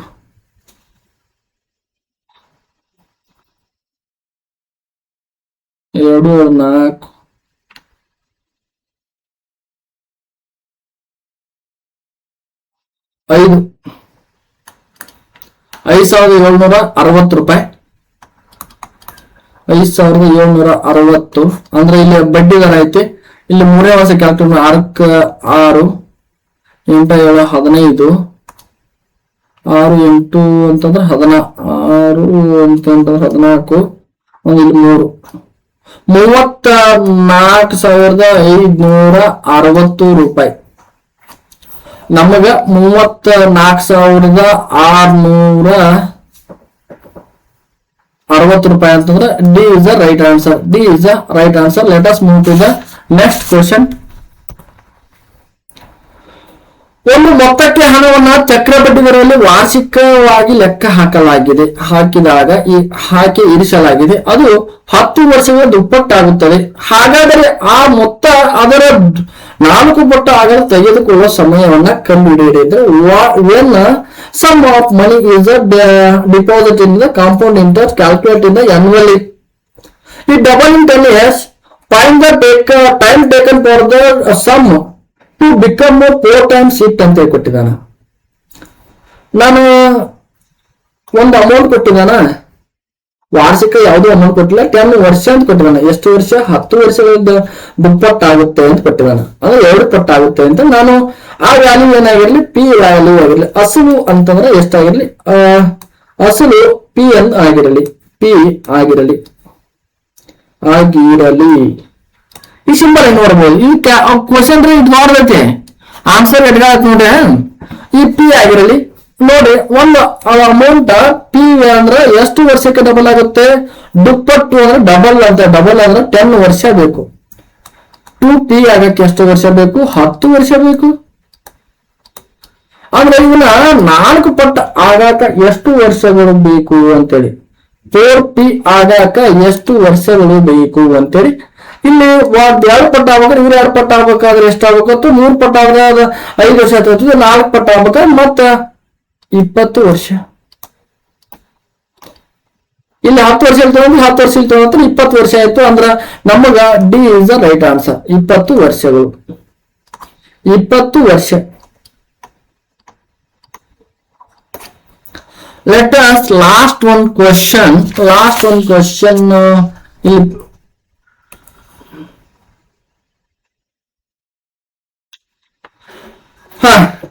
4 5 5,760 ರೂಪಾಯಿ. 5,760 ಅಂದ್ರೆ ಇಲ್ಲಿ ಬಡ್ಡಿ ದರ ಐತಿ. ಇಲ್ಲಿ 3ನೇ ವರ್ಷ ಕ್ಯಾಲ್ಕುಲೇಟ್ 6 6 8 7 15 6 8 ಅಂತಂದ್ರೆ 16 ಅಂತಂದ್ರೆ 14 ಇಲ್ಲಿ 3 34,560 ರೂಪಾಯಿ. ನಮಗ 34,660 ರೂಪಾಯಿ ಅಂತಂದ್ರೆ D is the right answer. D is the right answer. Let us move to the next question. ಒಂದು ಮೊತ್ತಕ್ಕೆ ಹಣವನ್ನು ಚಕ್ರ ಬಡ್ಡಿ ದರದಲ್ಲಿ ವಾರ್ಷಿಕವಾಗಿ ಲೆಕ್ಕ ಹಾಕಿ ಇರಿಸಲಾಗಿದೆ. ಅದು 10 ವರ್ಷಗಳ ದುಪ್ಪಟ್ಟಾಗುತ್ತದೆ. ಹಾಗಾದರೆ ಆ ಮೊತ್ತ ಅದರ 4 ಪಟ್ಟು ಆಗಲು ತೆಗೆದುಕೊಳ್ಳುವ ಸಮಯವನ್ನ ಕಂಡುಹಿಡಿಯಿದ್ರೆ when sum of money is deposited in the compound interest calculated in the annually. If double in 10 years, find the time taken for the sum to become 4 times it ಅಂತ ಕೊಟ್ಟಿದ್ದಾನ. ನಾನು ಒಂದು ಅಮೌಂಟ್ ಕೊಟ್ಟಿದ್ದಾನ, ವಾರ್ಷಿಕ ಯಾವುದೋ ಅಮೌಂಟ್ ಕೊಟ್ಟಿಲ್ಲ, 10 ವರ್ಷ ಅಂತ ಕೊಟ್ಟಿದ್ದಾನೆ. ಎಷ್ಟು ವರ್ಷ 10 ವರ್ಷಗಳಿಂದ ದುಪ್ಪಟ್ಟಾಗುತ್ತೆ ಅಂತ ಕೊಟ್ಟಿದ್ದಾನ, ಅಂದ್ರೆ 2 ಪಟ್ಟಾಗುತ್ತೆ ಅಂತ. ನಾನು ಆ ವ್ಯಾಲ್ಯೂ ಏನಾಗಿರ್ಲಿ ಪಿ ವ್ಯಾಲ್ಯೂ ಆಗಿರ್ಲಿ, ಅಸಲು ಅಂತಂದ್ರೆ ಎಷ್ಟಾಗಿರ್ಲಿ ಅಸಲು ಪಿ ಅಂತ ಆಗಿರಲಿ ಈ ಸಿಂಬಲ್ ನೋಡ್ಬೋದು. ಈ ಕ್ವಶನ್ ಇದು ನೋಡ್ಬೇಕು, ಆನ್ಸರ್ ಎಡ್ಗಾತ್ ನೋಡ್ರಿ. ಈ ಪಿ ಆಗಿರಲಿ ನೋಡಿ, ಒಂದು ಅಮೌಂಟ್ ಪಿ ಅಂದ್ರೆ ಎಷ್ಟು ವರ್ಷಕ್ಕೆ ಡಬಲ್ ಆಗುತ್ತೆ, ದುಪ್ಪಟ್ಟು ಅಂದ್ರೆ ಡಬಲ್ ಅಂದ್ರೆ 10 ವರ್ಷ ಬೇಕು. 2p ಆಗಕ್ಕೆ ಎಷ್ಟು ವರ್ಷ ಬೇಕು, 10 ವರ್ಷ ಬೇಕು. ಅಂದ್ರೆ ಇವನ್ನ 4 ಪಟ್ಟು ಆಗಾಕ ಎಷ್ಟು ವರ್ಷಗಳು ಬೇಕು ಅಂತೇಳಿ, 4p ಆಗಾಕ ಎಷ್ಟು ವರ್ಷಗಳು ಬೇಕು ಅಂತೇಳಿ ಇಲ್ಲಿ 2 ಪಟ್ಟು ಆಗ್ಬೇಕಾದ್ರೆ ಇವ್ರು 2 ಪಟ್ಟು ಆಗ್ಬೇಕಾದ್ರೆ ಎಷ್ಟಾಗಬೇಕು? 3 ಪಟ್ಟು ಆದ್ರೆ 5 ವರ್ಷ ಆಗ್ತದೆ. 4 ಪಟ್ಟು ಆಗ್ಬೇಕಾದ್ರೆ ಮತ್ತ 20 ವರ್ಷ. ಇಲ್ಲಿ 10 ವರ್ಷ ತಗೊಂಡು 10 ವರ್ಷ ತಗೊಂಡ್ರೆ 20 ವರ್ಷ ಆಯ್ತು. ಅಂದ್ರ ನಮಗ D is the right answer. 20 ವರ್ಷಗಳು. 20 ವರ್ಷ. Let us last one question. ಇಲ್ಲಿ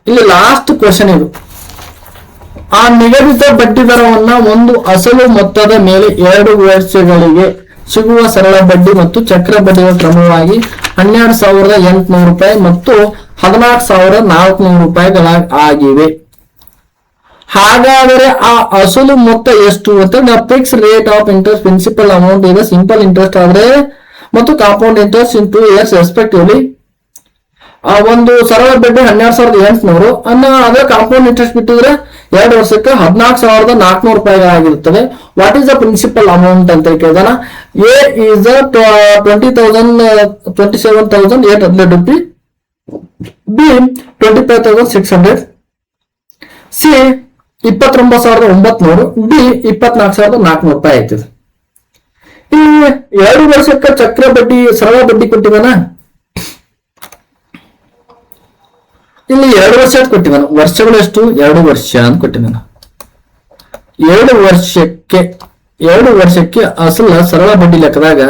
ಇಲ್ಲಿ ಲಾಸ್ಟ್ ಕ್ವೆಶ್ಚನ್ ಇದು. ಆ ನಿಗದಿತ ಬಡ್ಡಿ ದರವನ್ನ ಒಂದು ಅಸಲು ಮೊತ್ತದ ಮೇಲೆ 2 ವರ್ಷಗಳಿಗೆ ಸಿಗುವ ಸರಳ ಬಡ್ಡಿ ಮತ್ತು ಚಕ್ರ ಬಡ್ಡಿಯ ಕ್ರಮವಾಗಿ 12,800 ರೂಪಾಯಿ ಮತ್ತು 14,400 ರೂಪಾಯಿಗಳಾಗಿವೆ. ಹಾಗಾದರೆ ಆ ಅಸಲು ಮೊತ್ತ ಎಷ್ಟು ಅಂತ fix rate of interest principal amount ಇದೆ. ಸಿಂಪಲ್ ಇಂಟ್ರೆಸ್ಟ್ ಆದ್ರೆ ಮತ್ತು compound interest in 2 years respectively. ಒಂದು ಸರಳ ಬಡ್ಡಿ 12,800 ಅದೇ ಕಾಂಪೌಂಡ್ ಇಂಟ್ರೆಸ್ಟ್ ಬಿಟ್ಟಿದ್ರೆ 2 ವರ್ಷಕ್ಕೆ 14,400 ರೂಪಾಯಿಗಳಾಗಿರುತ್ತದೆ. What is the principal amount ಅಂತ ಕೇಳಿದಾನ. A is 27,800 rupee, B 25,600, C 29,900, D 24,400 ರೂಪಾಯಿ ಆಯ್ತದೆ. ಇಲ್ಲಿ 2 ವರ್ಷಕ್ಕೆ ಚಕ್ರ ಬಡ್ಡಿ ಸರಳ ಬಡ್ಡಿ ಕೊಟ್ಟಿದ್ದಾನ. ಇಲ್ಲಿ 2 ವರ್ಷ ಅಂತ ಕೊಟ್ಟಿದ್ದಾನ. ವರ್ಷಗಳು ಎಷ್ಟು? 2 ವರ್ಷ ಅಂತ ಕೊಟ್ಟಿದ್ದಾನ. 2 ವರ್ಷಕ್ಕೆ ಅಸಲ ಸರಳ ಬಡ್ಡಿ ಲೆಕ್ಕದಾಗ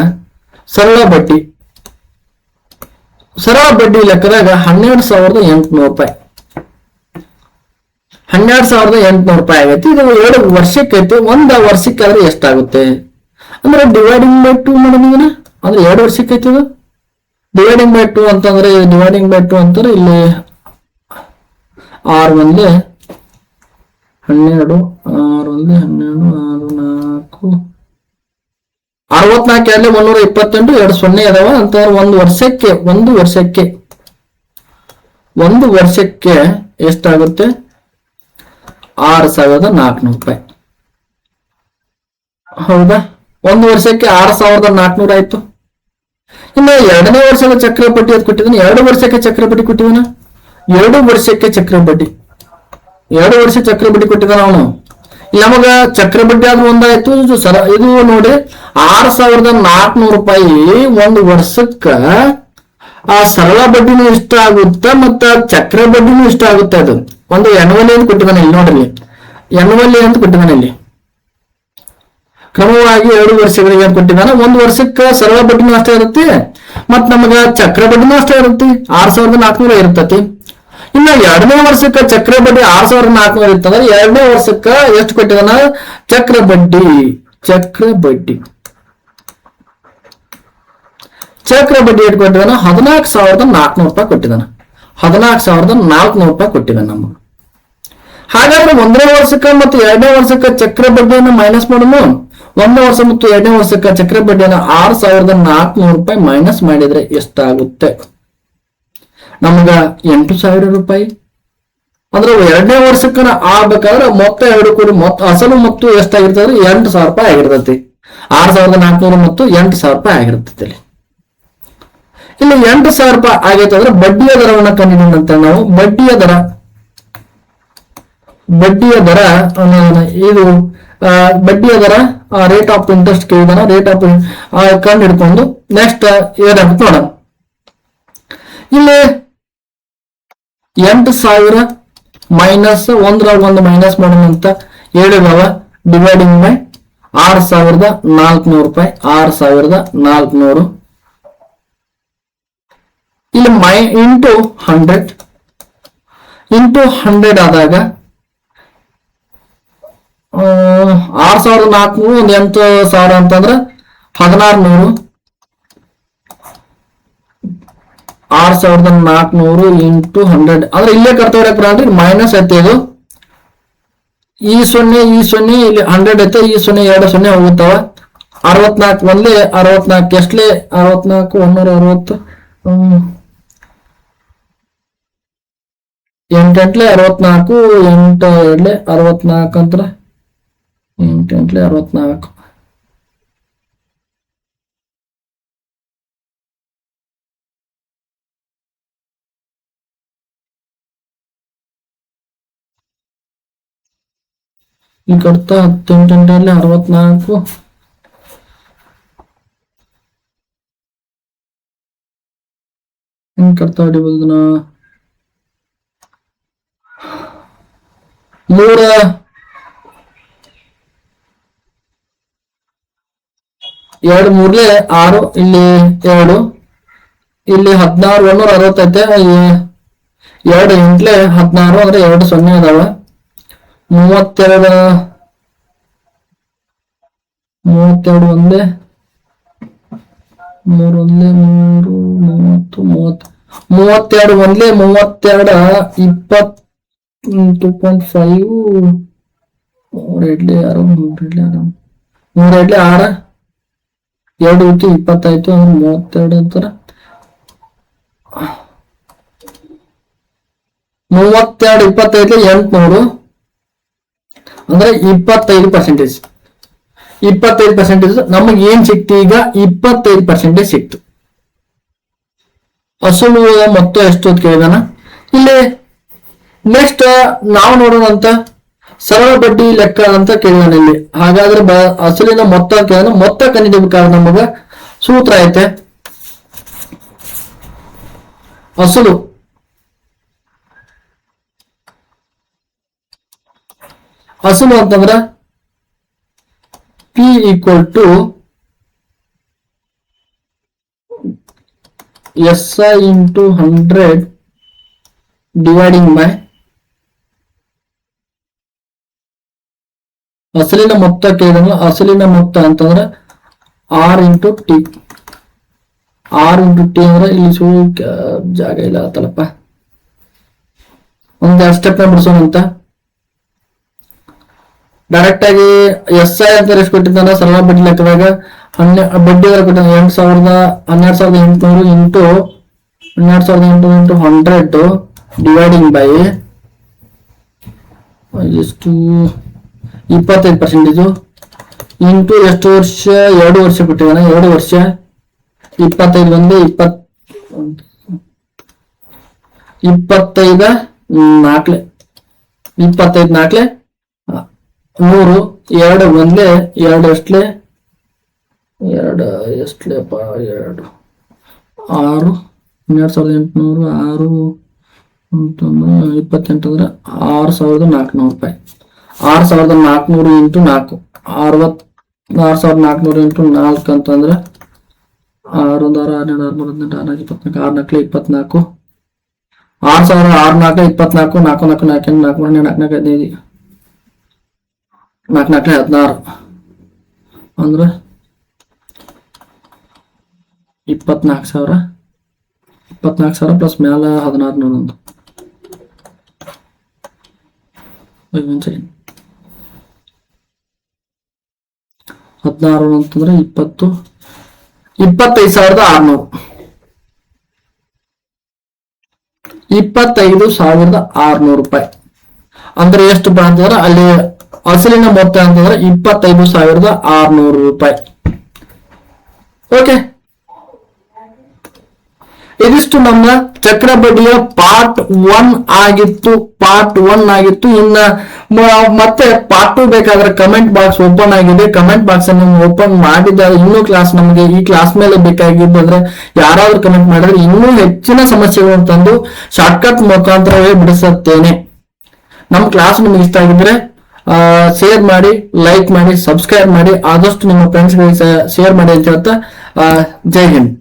12,800 ರೂಪಾಯಿ. 12,800 ರೂಪಾಯಿ ಆಗೈತಿ. ಇದು 2 ವರ್ಷಕ್ಕೆ ಐತಿ. 1 ವರ್ಷಕ್ಕೆ ಆದ್ರೆ ಎಷ್ಟಾಗುತ್ತೆ ಅಂದ್ರೆ ಡಿವೈಡಿಂಗ್ ಬೈ 2 ಮಾಡೋದಿನ. ಅಂದ್ರೆ 2 ವರ್ಷಕ್ಕೆ ಐತಿ. ಇದು ಡಿವೈಡಿಂಗ್ ಬೈ 2 ಅಂತಂದ್ರೆ ಇಲ್ಲಿ 6 1 12, 6 1 12, 6 4 64 128, 2 0 ಅದಾವ ಅಂತಂದ್ರೆ 1 ವರ್ಷಕ್ಕೆ ಎಷ್ಟಾಗುತ್ತೆ? 6,400 ರೂಪಾಯಿ. ಹೌದಾ? 1 ವರ್ಷಕ್ಕೆ 6,400 ಆಯ್ತು. ಇನ್ನು 2ನೇ ವರ್ಷದ ಚಕ್ರ ಬಡ್ಡಿ ಅದು ಕೊಟ್ಟಿದ್ದಾನೆ. 2 ವರ್ಷಕ್ಕೆ ಚಕ್ರ ಬಡ್ಡಿ ಕೊಟ್ಟಿದ್ದಾನ. 2 ವರ್ಷಕ್ಕೆ ಚಕ್ರ ಬಡ್ಡಿ 2 ವರ್ಷ ಚಕ್ರ ಬಡ್ಡಿ ಕೊಟ್ಟಿದ್ದಾನ ಅವನು. ನಮಗ ಚಕ್ರ ಬಡ್ಡಿ ಆದ್ರೂ ಒಂದಾಯ್ತು. ಇದು ನೋಡಿ 6,400 ರೂಪಾಯಿ 1 ವರ್ಷಕ್ಕ ಆ ಸರಳ ಬಡ್ಡಿನೂ ಇಷ್ಟ ಆಗುತ್ತೆ ಮತ್ತ ಚಕ್ರ ಬಡ್ಡಿನೂ ಇಷ್ಟ ಆಗುತ್ತೆ. ಅದು ಒಂದು ಎನ್ವಲಿ ಅಂತ ಕೊಟ್ಟಿದ್ದಾನೆ. ಇಲ್ಲಿ ನೋಡ್ರಿ, ಎನ್ವಲಿ ಅಂತ ಕೊಟ್ಟಿದ್ದಾನೆ. ಇಲ್ಲಿ ಕ್ರಮವಾಗಿ 2 ವರ್ಷಗಳಿಗೆ ಅಂತ ಕೊಟ್ಟಿದ್ದಾನೆ. 1 ವರ್ಷಕ್ಕೆ ಸರಳ ಬಡ್ಡಿನೂ ಅಷ್ಟೇ ಇರುತ್ತೆ ಮತ್ ನಮಗ ಚಕ್ರ ಬಡ್ಡಿನೂ ಅಷ್ಟೇ ಇರುತ್ತೆ. 6,400 ಇರ್ತತಿ. ಇನ್ನು 2ನೇ ವರ್ಷಕ್ಕೆ ಚಕ್ರ ಬಡ್ಡಿ 6,400 ಇರ್ತಂದ್ರೆ 2ನೇ ವರ್ಷಕ್ಕ ಎಷ್ಟು ಕೊಟ್ಟಿದಾನ? ಚಕ್ರ ಬಡ್ಡಿ ಎಷ್ಟು ಕೊಟ್ಟಿದಾನ? 14,400 ರೂಪಾಯಿ ಕೊಟ್ಟಿದ್ದಾನ. 14,400 ರೂಪಾಯಿ ಕೊಟ್ಟಿದ್ದಾನ ನಮಗೆ. ಹಾಗಾದ್ರೆ 1ನೇ ವರ್ಷಕ್ಕೆ ಮತ್ತು 2ನೇ ವರ್ಷಕ್ಕೆ ಚಕ್ರ ಬಡ್ಡಿಯನ್ನು ಮೈನಸ್ ಮಾಡೋಣ. 1ನೇ ವರ್ಷ ಮತ್ತು 2ನೇ ವರ್ಷಕ್ಕೆ ಚಕ್ರ ಬಡ್ಡಿಯನ್ನು 6,400 ರೂಪಾಯಿ ಮೈನಸ್ ಮಾಡಿದ್ರೆ ಎಷ್ಟಾಗುತ್ತೆ? ನಮಗ 8,000 ರೂಪಾಯಿ. ಅಂದ್ರೆ 2ನೇ ವರ್ಷಕ್ಕೆ ಆಗ್ಬೇಕಾದ್ರೆ ಮೊತ್ತ 2 ಕೂಡಿ ಮೊತ್ತ ಅಸಲು ಮತ್ತು ಎಷ್ಟಾಗಿರ್ತದೆ? 8,000 ರೂಪಾಯಿ ಆಗಿರ್ತೈತಿ. 6,400 ಮತ್ತು 8,000 ರೂಪಾಯಿ ಆಗಿರ್ತೈತಿ. ಇಲ್ಲಿ 8,000 ರೂಪಾಯಿ ಆಗೈತೆ ಅಂದ್ರೆ ಬಡ್ಡಿಯ ದರವನ್ನು ಕಂಡುಹಿಡಿದಂತೆ ನಾವು ಬಡ್ಡಿಯ ದರ ರೇಟ್ ಆಫ್ ಇಂಟ್ರೆಸ್ಟ್ ಕೇಳಿದಾನ. ರೇಟ್ ಆಫ್ ಕಂಡು ಹಿಡ್ಕೊಂಡು ನೆಕ್ಸ್ಟ್ ಏನಾಗುತ್ತೆ ನೋಡೋಣ. ಇಲ್ಲಿ 8,000 ಮೈನಸ್ 1 ಮೈನಸ್ ಮಾಡೋಣ ಅಂತ ಹೇಳಿದವ. ಡಿವೈಡಿಂಗ್ ಬೈ 6,400 ರೂಪಾಯಿ. 6,400 ಇಲ್ಲಿ ಇಂಟು 100 ಆದಾಗ 6,400 ಒಂದು 8,000 ಅಂತಂದ್ರೆ 1,600. 6,400 ಇಂಟು 100 ಅಂದ್ರೆ ಇಲ್ಲೇ ಕರ್ತವ್ಯ ಮೈನಸ್ ಐತೆ. ಇದು ಈ 0 ಇಲ್ಲಿ 100 ಐತೆ. ಈ 0 2 0 ಹೋಗುತ್ತಾವ. 64 ಒಂದ್ಲೆ 64 ಎಷ್ಟಲೇ 64 160 8 64 8 64 ಅಂದ್ರ 8 64 ಈ ಕಡ್ತಾ 18 64 ಹಿಂಗ್ ಕಡ್ತಾ ಹೊಡಿಬೋದು ನಾ 3 2 3 6 ಇಲ್ಲಿ 2 ಇಲ್ಲಿ 16 160 ಐತೆ 2 8 16 ಅಂದ್ರೆ 2 0 ಇದಾವೆ 32 ಒಂದೇ 3 ಒಂದೇ 3 30 32 ಒಂದೇ 32 20 2.5 3 ಇಡ್ಲಿ 6 3 ಇಡ್ಲಿ 6 3 ಇಡ್ಲಿ 6 2 ಇಟ್ಟು 20 ಆಯ್ತು ಅಂದ್ರೆ 32 ಅಂತಾರ 32 25 800 ಅಂದ್ರೆ 25%. 25% ನಮಗೆ ಏನ್ ಸಿಕ್ತು ಈಗ 25% ಸಿಕ್ತು. ಅಸಲು ಮೊತ್ತ ಎಷ್ಟು ಅಂತ ಕೇಳಿದಾನ. ಇಲ್ಲಿ ನೆಕ್ಸ್ಟ್ ನಾವು ನೋಡೋಣಂತ ಸರಳ ಬಡ್ಡಿ ಲೆಕ್ಕ ಅಂತ ಕೇಳಿದಾನೆ ಇಲ್ಲಿ. ಹಾಗಾದ್ರೆ ಅಸಲಿನ ಮೊತ್ತ ಕೇಳಿದ ಮೊತ್ತ ಕಂಡುಹಿಡಿಯಬೇಕಾದ್ರೆ ನಮಗ ಸೂತ್ರ ಐತೆ. ಅಸಲು ಅಂತಂದ್ರ P equal to SI into 100 dividing by ಅಸಲಿನ ಮೊತ್ತ ಕೇಳಿದಂಗ ಅಸಲಿನ ಮೊತ್ತ ಅಂತಂದ್ರೆ R into T. R into T ಅಂದ್ರೆ ಇಲ್ಲಿ ಜಾಗ ಇಲ್ಲ ಆತಲಪ್ಪ. ಒಂದು ಸ್ಟೆಪ್ ಬಿಡಿಸೋಣ ಅಂತ ಡೈರೆಕ್ಟ್ ಆಗಿ SI ಅಂತ ಎಷ್ಟು ಕೊಟ್ಟಿದ್ದಾನ ಸರಳ ಬಡ್ಡಿ ಲೆಕ್ಕದಾಗ ಬಡ್ಡಿ ದರ ಕೊಟ್ಟಿದ್ದ 12,800 ಇಂಟು 100 ಡಿವೈಡಿಂಗ್ ಬೈ ಎಷ್ಟು 25% ಇಂಟು ಎಷ್ಟು ವರ್ಷ 2 ವರ್ಷ ಕೊಟ್ಟಿದ್ದಾನೆ 2 ವರ್ಷ 25 ಒಂದೇ 25 4 100 2 ಒಂದೇ 2 ಎಷ್ಟಲೆ 2 ಎಷ್ಟಲೆಪ್ಪ 2 6 12800 6 28 ಅಂದ್ರೆ 6,400 ರೂಪಾಯಿ 6,400 ಇಂಟು 4 6,400 ಇಂಟು 4 ಅಂತಂದ್ರೆ 6 1 6 12 13 14 24 6 4 24 6,000 6 4 24 4 4 4 4 4 4 16 ಅಂದ್ರೆ 24,000 ಪ್ಲಸ್ ಮ್ಯಾಲ 1600 16 ಅಂತಂದ್ರೆ 25,600 25,600 ರೂಪಾಯಿ ಅಂದ್ರೆ ಎಷ್ಟು ಬಂದ್ರೆ ಅಲ್ಲಿ ಅಸಲಿನ ಮೊತ್ತ ಅಂತಂದ್ರೆ 25,600 ರೂಪಾಯಿ. ಓಕೆ, ಇದಿಷ್ಟು ನಮ್ಮ ಚಕ್ರ ಬಡ್ಡಿಯ ಪಾರ್ಟ್ 1 ಆಗಿತ್ತು. ಇನ್ನ ಮತ್ತೆ ಪಾರ್ಟ್ 2 ಬೇಕಾದ್ರೆ ಕಮೆಂಟ್ ಬಾಕ್ಸ್ ಓಪನ್ ಆಗಿದೆ. ಕಮೆಂಟ್ ಬಾಕ್ಸ್ ಅನ್ನು ಓಪನ್ ಮಾಡಿದಾಗ ಇನ್ನೂ ಕ್ಲಾಸ್ ನಮಗೆ ಈ ಕ್ಲಾಸ್ ಮೇಲೆ ಬೇಕಾಗಿದ್ದಂದ್ರೆ ಯಾರಾದ್ರೂ ಕಮೆಂಟ್ ಮಾಡಿದ್ರೆ ಇನ್ನೂ ಹೆಚ್ಚಿನ ಸಮಸ್ಯೆಗಳನ್ನು ತಂದು ಶಾರ್ಟ್ಕಟ್ ಮುಖಾಂತರವೇ ಬಿಡಿಸುತ್ತೇನೆ. ನಮ್ಮ ಕ್ಲಾಸ್ ನಿಮ್ಗೆ ಇಷ್ಟ ಆಗಿದ್ರೆ ಶೇರ್ ಮಾಡಿ, ಲೈಕ್ ಮಾಡಿ, ಸಬ್ಸ್ಕ್ರೈಬ್ ಮಾಡಿ, ಆದಷ್ಟು ನಿಮ್ಮ ಫ್ರೆಂಡ್ಸ್ಗಳಿಗೆ ಶೇರ್ ಮಾಡಿ ಅಂತ ಹೇಳ್ತಾ ಜೈ ಹಿಂದ್.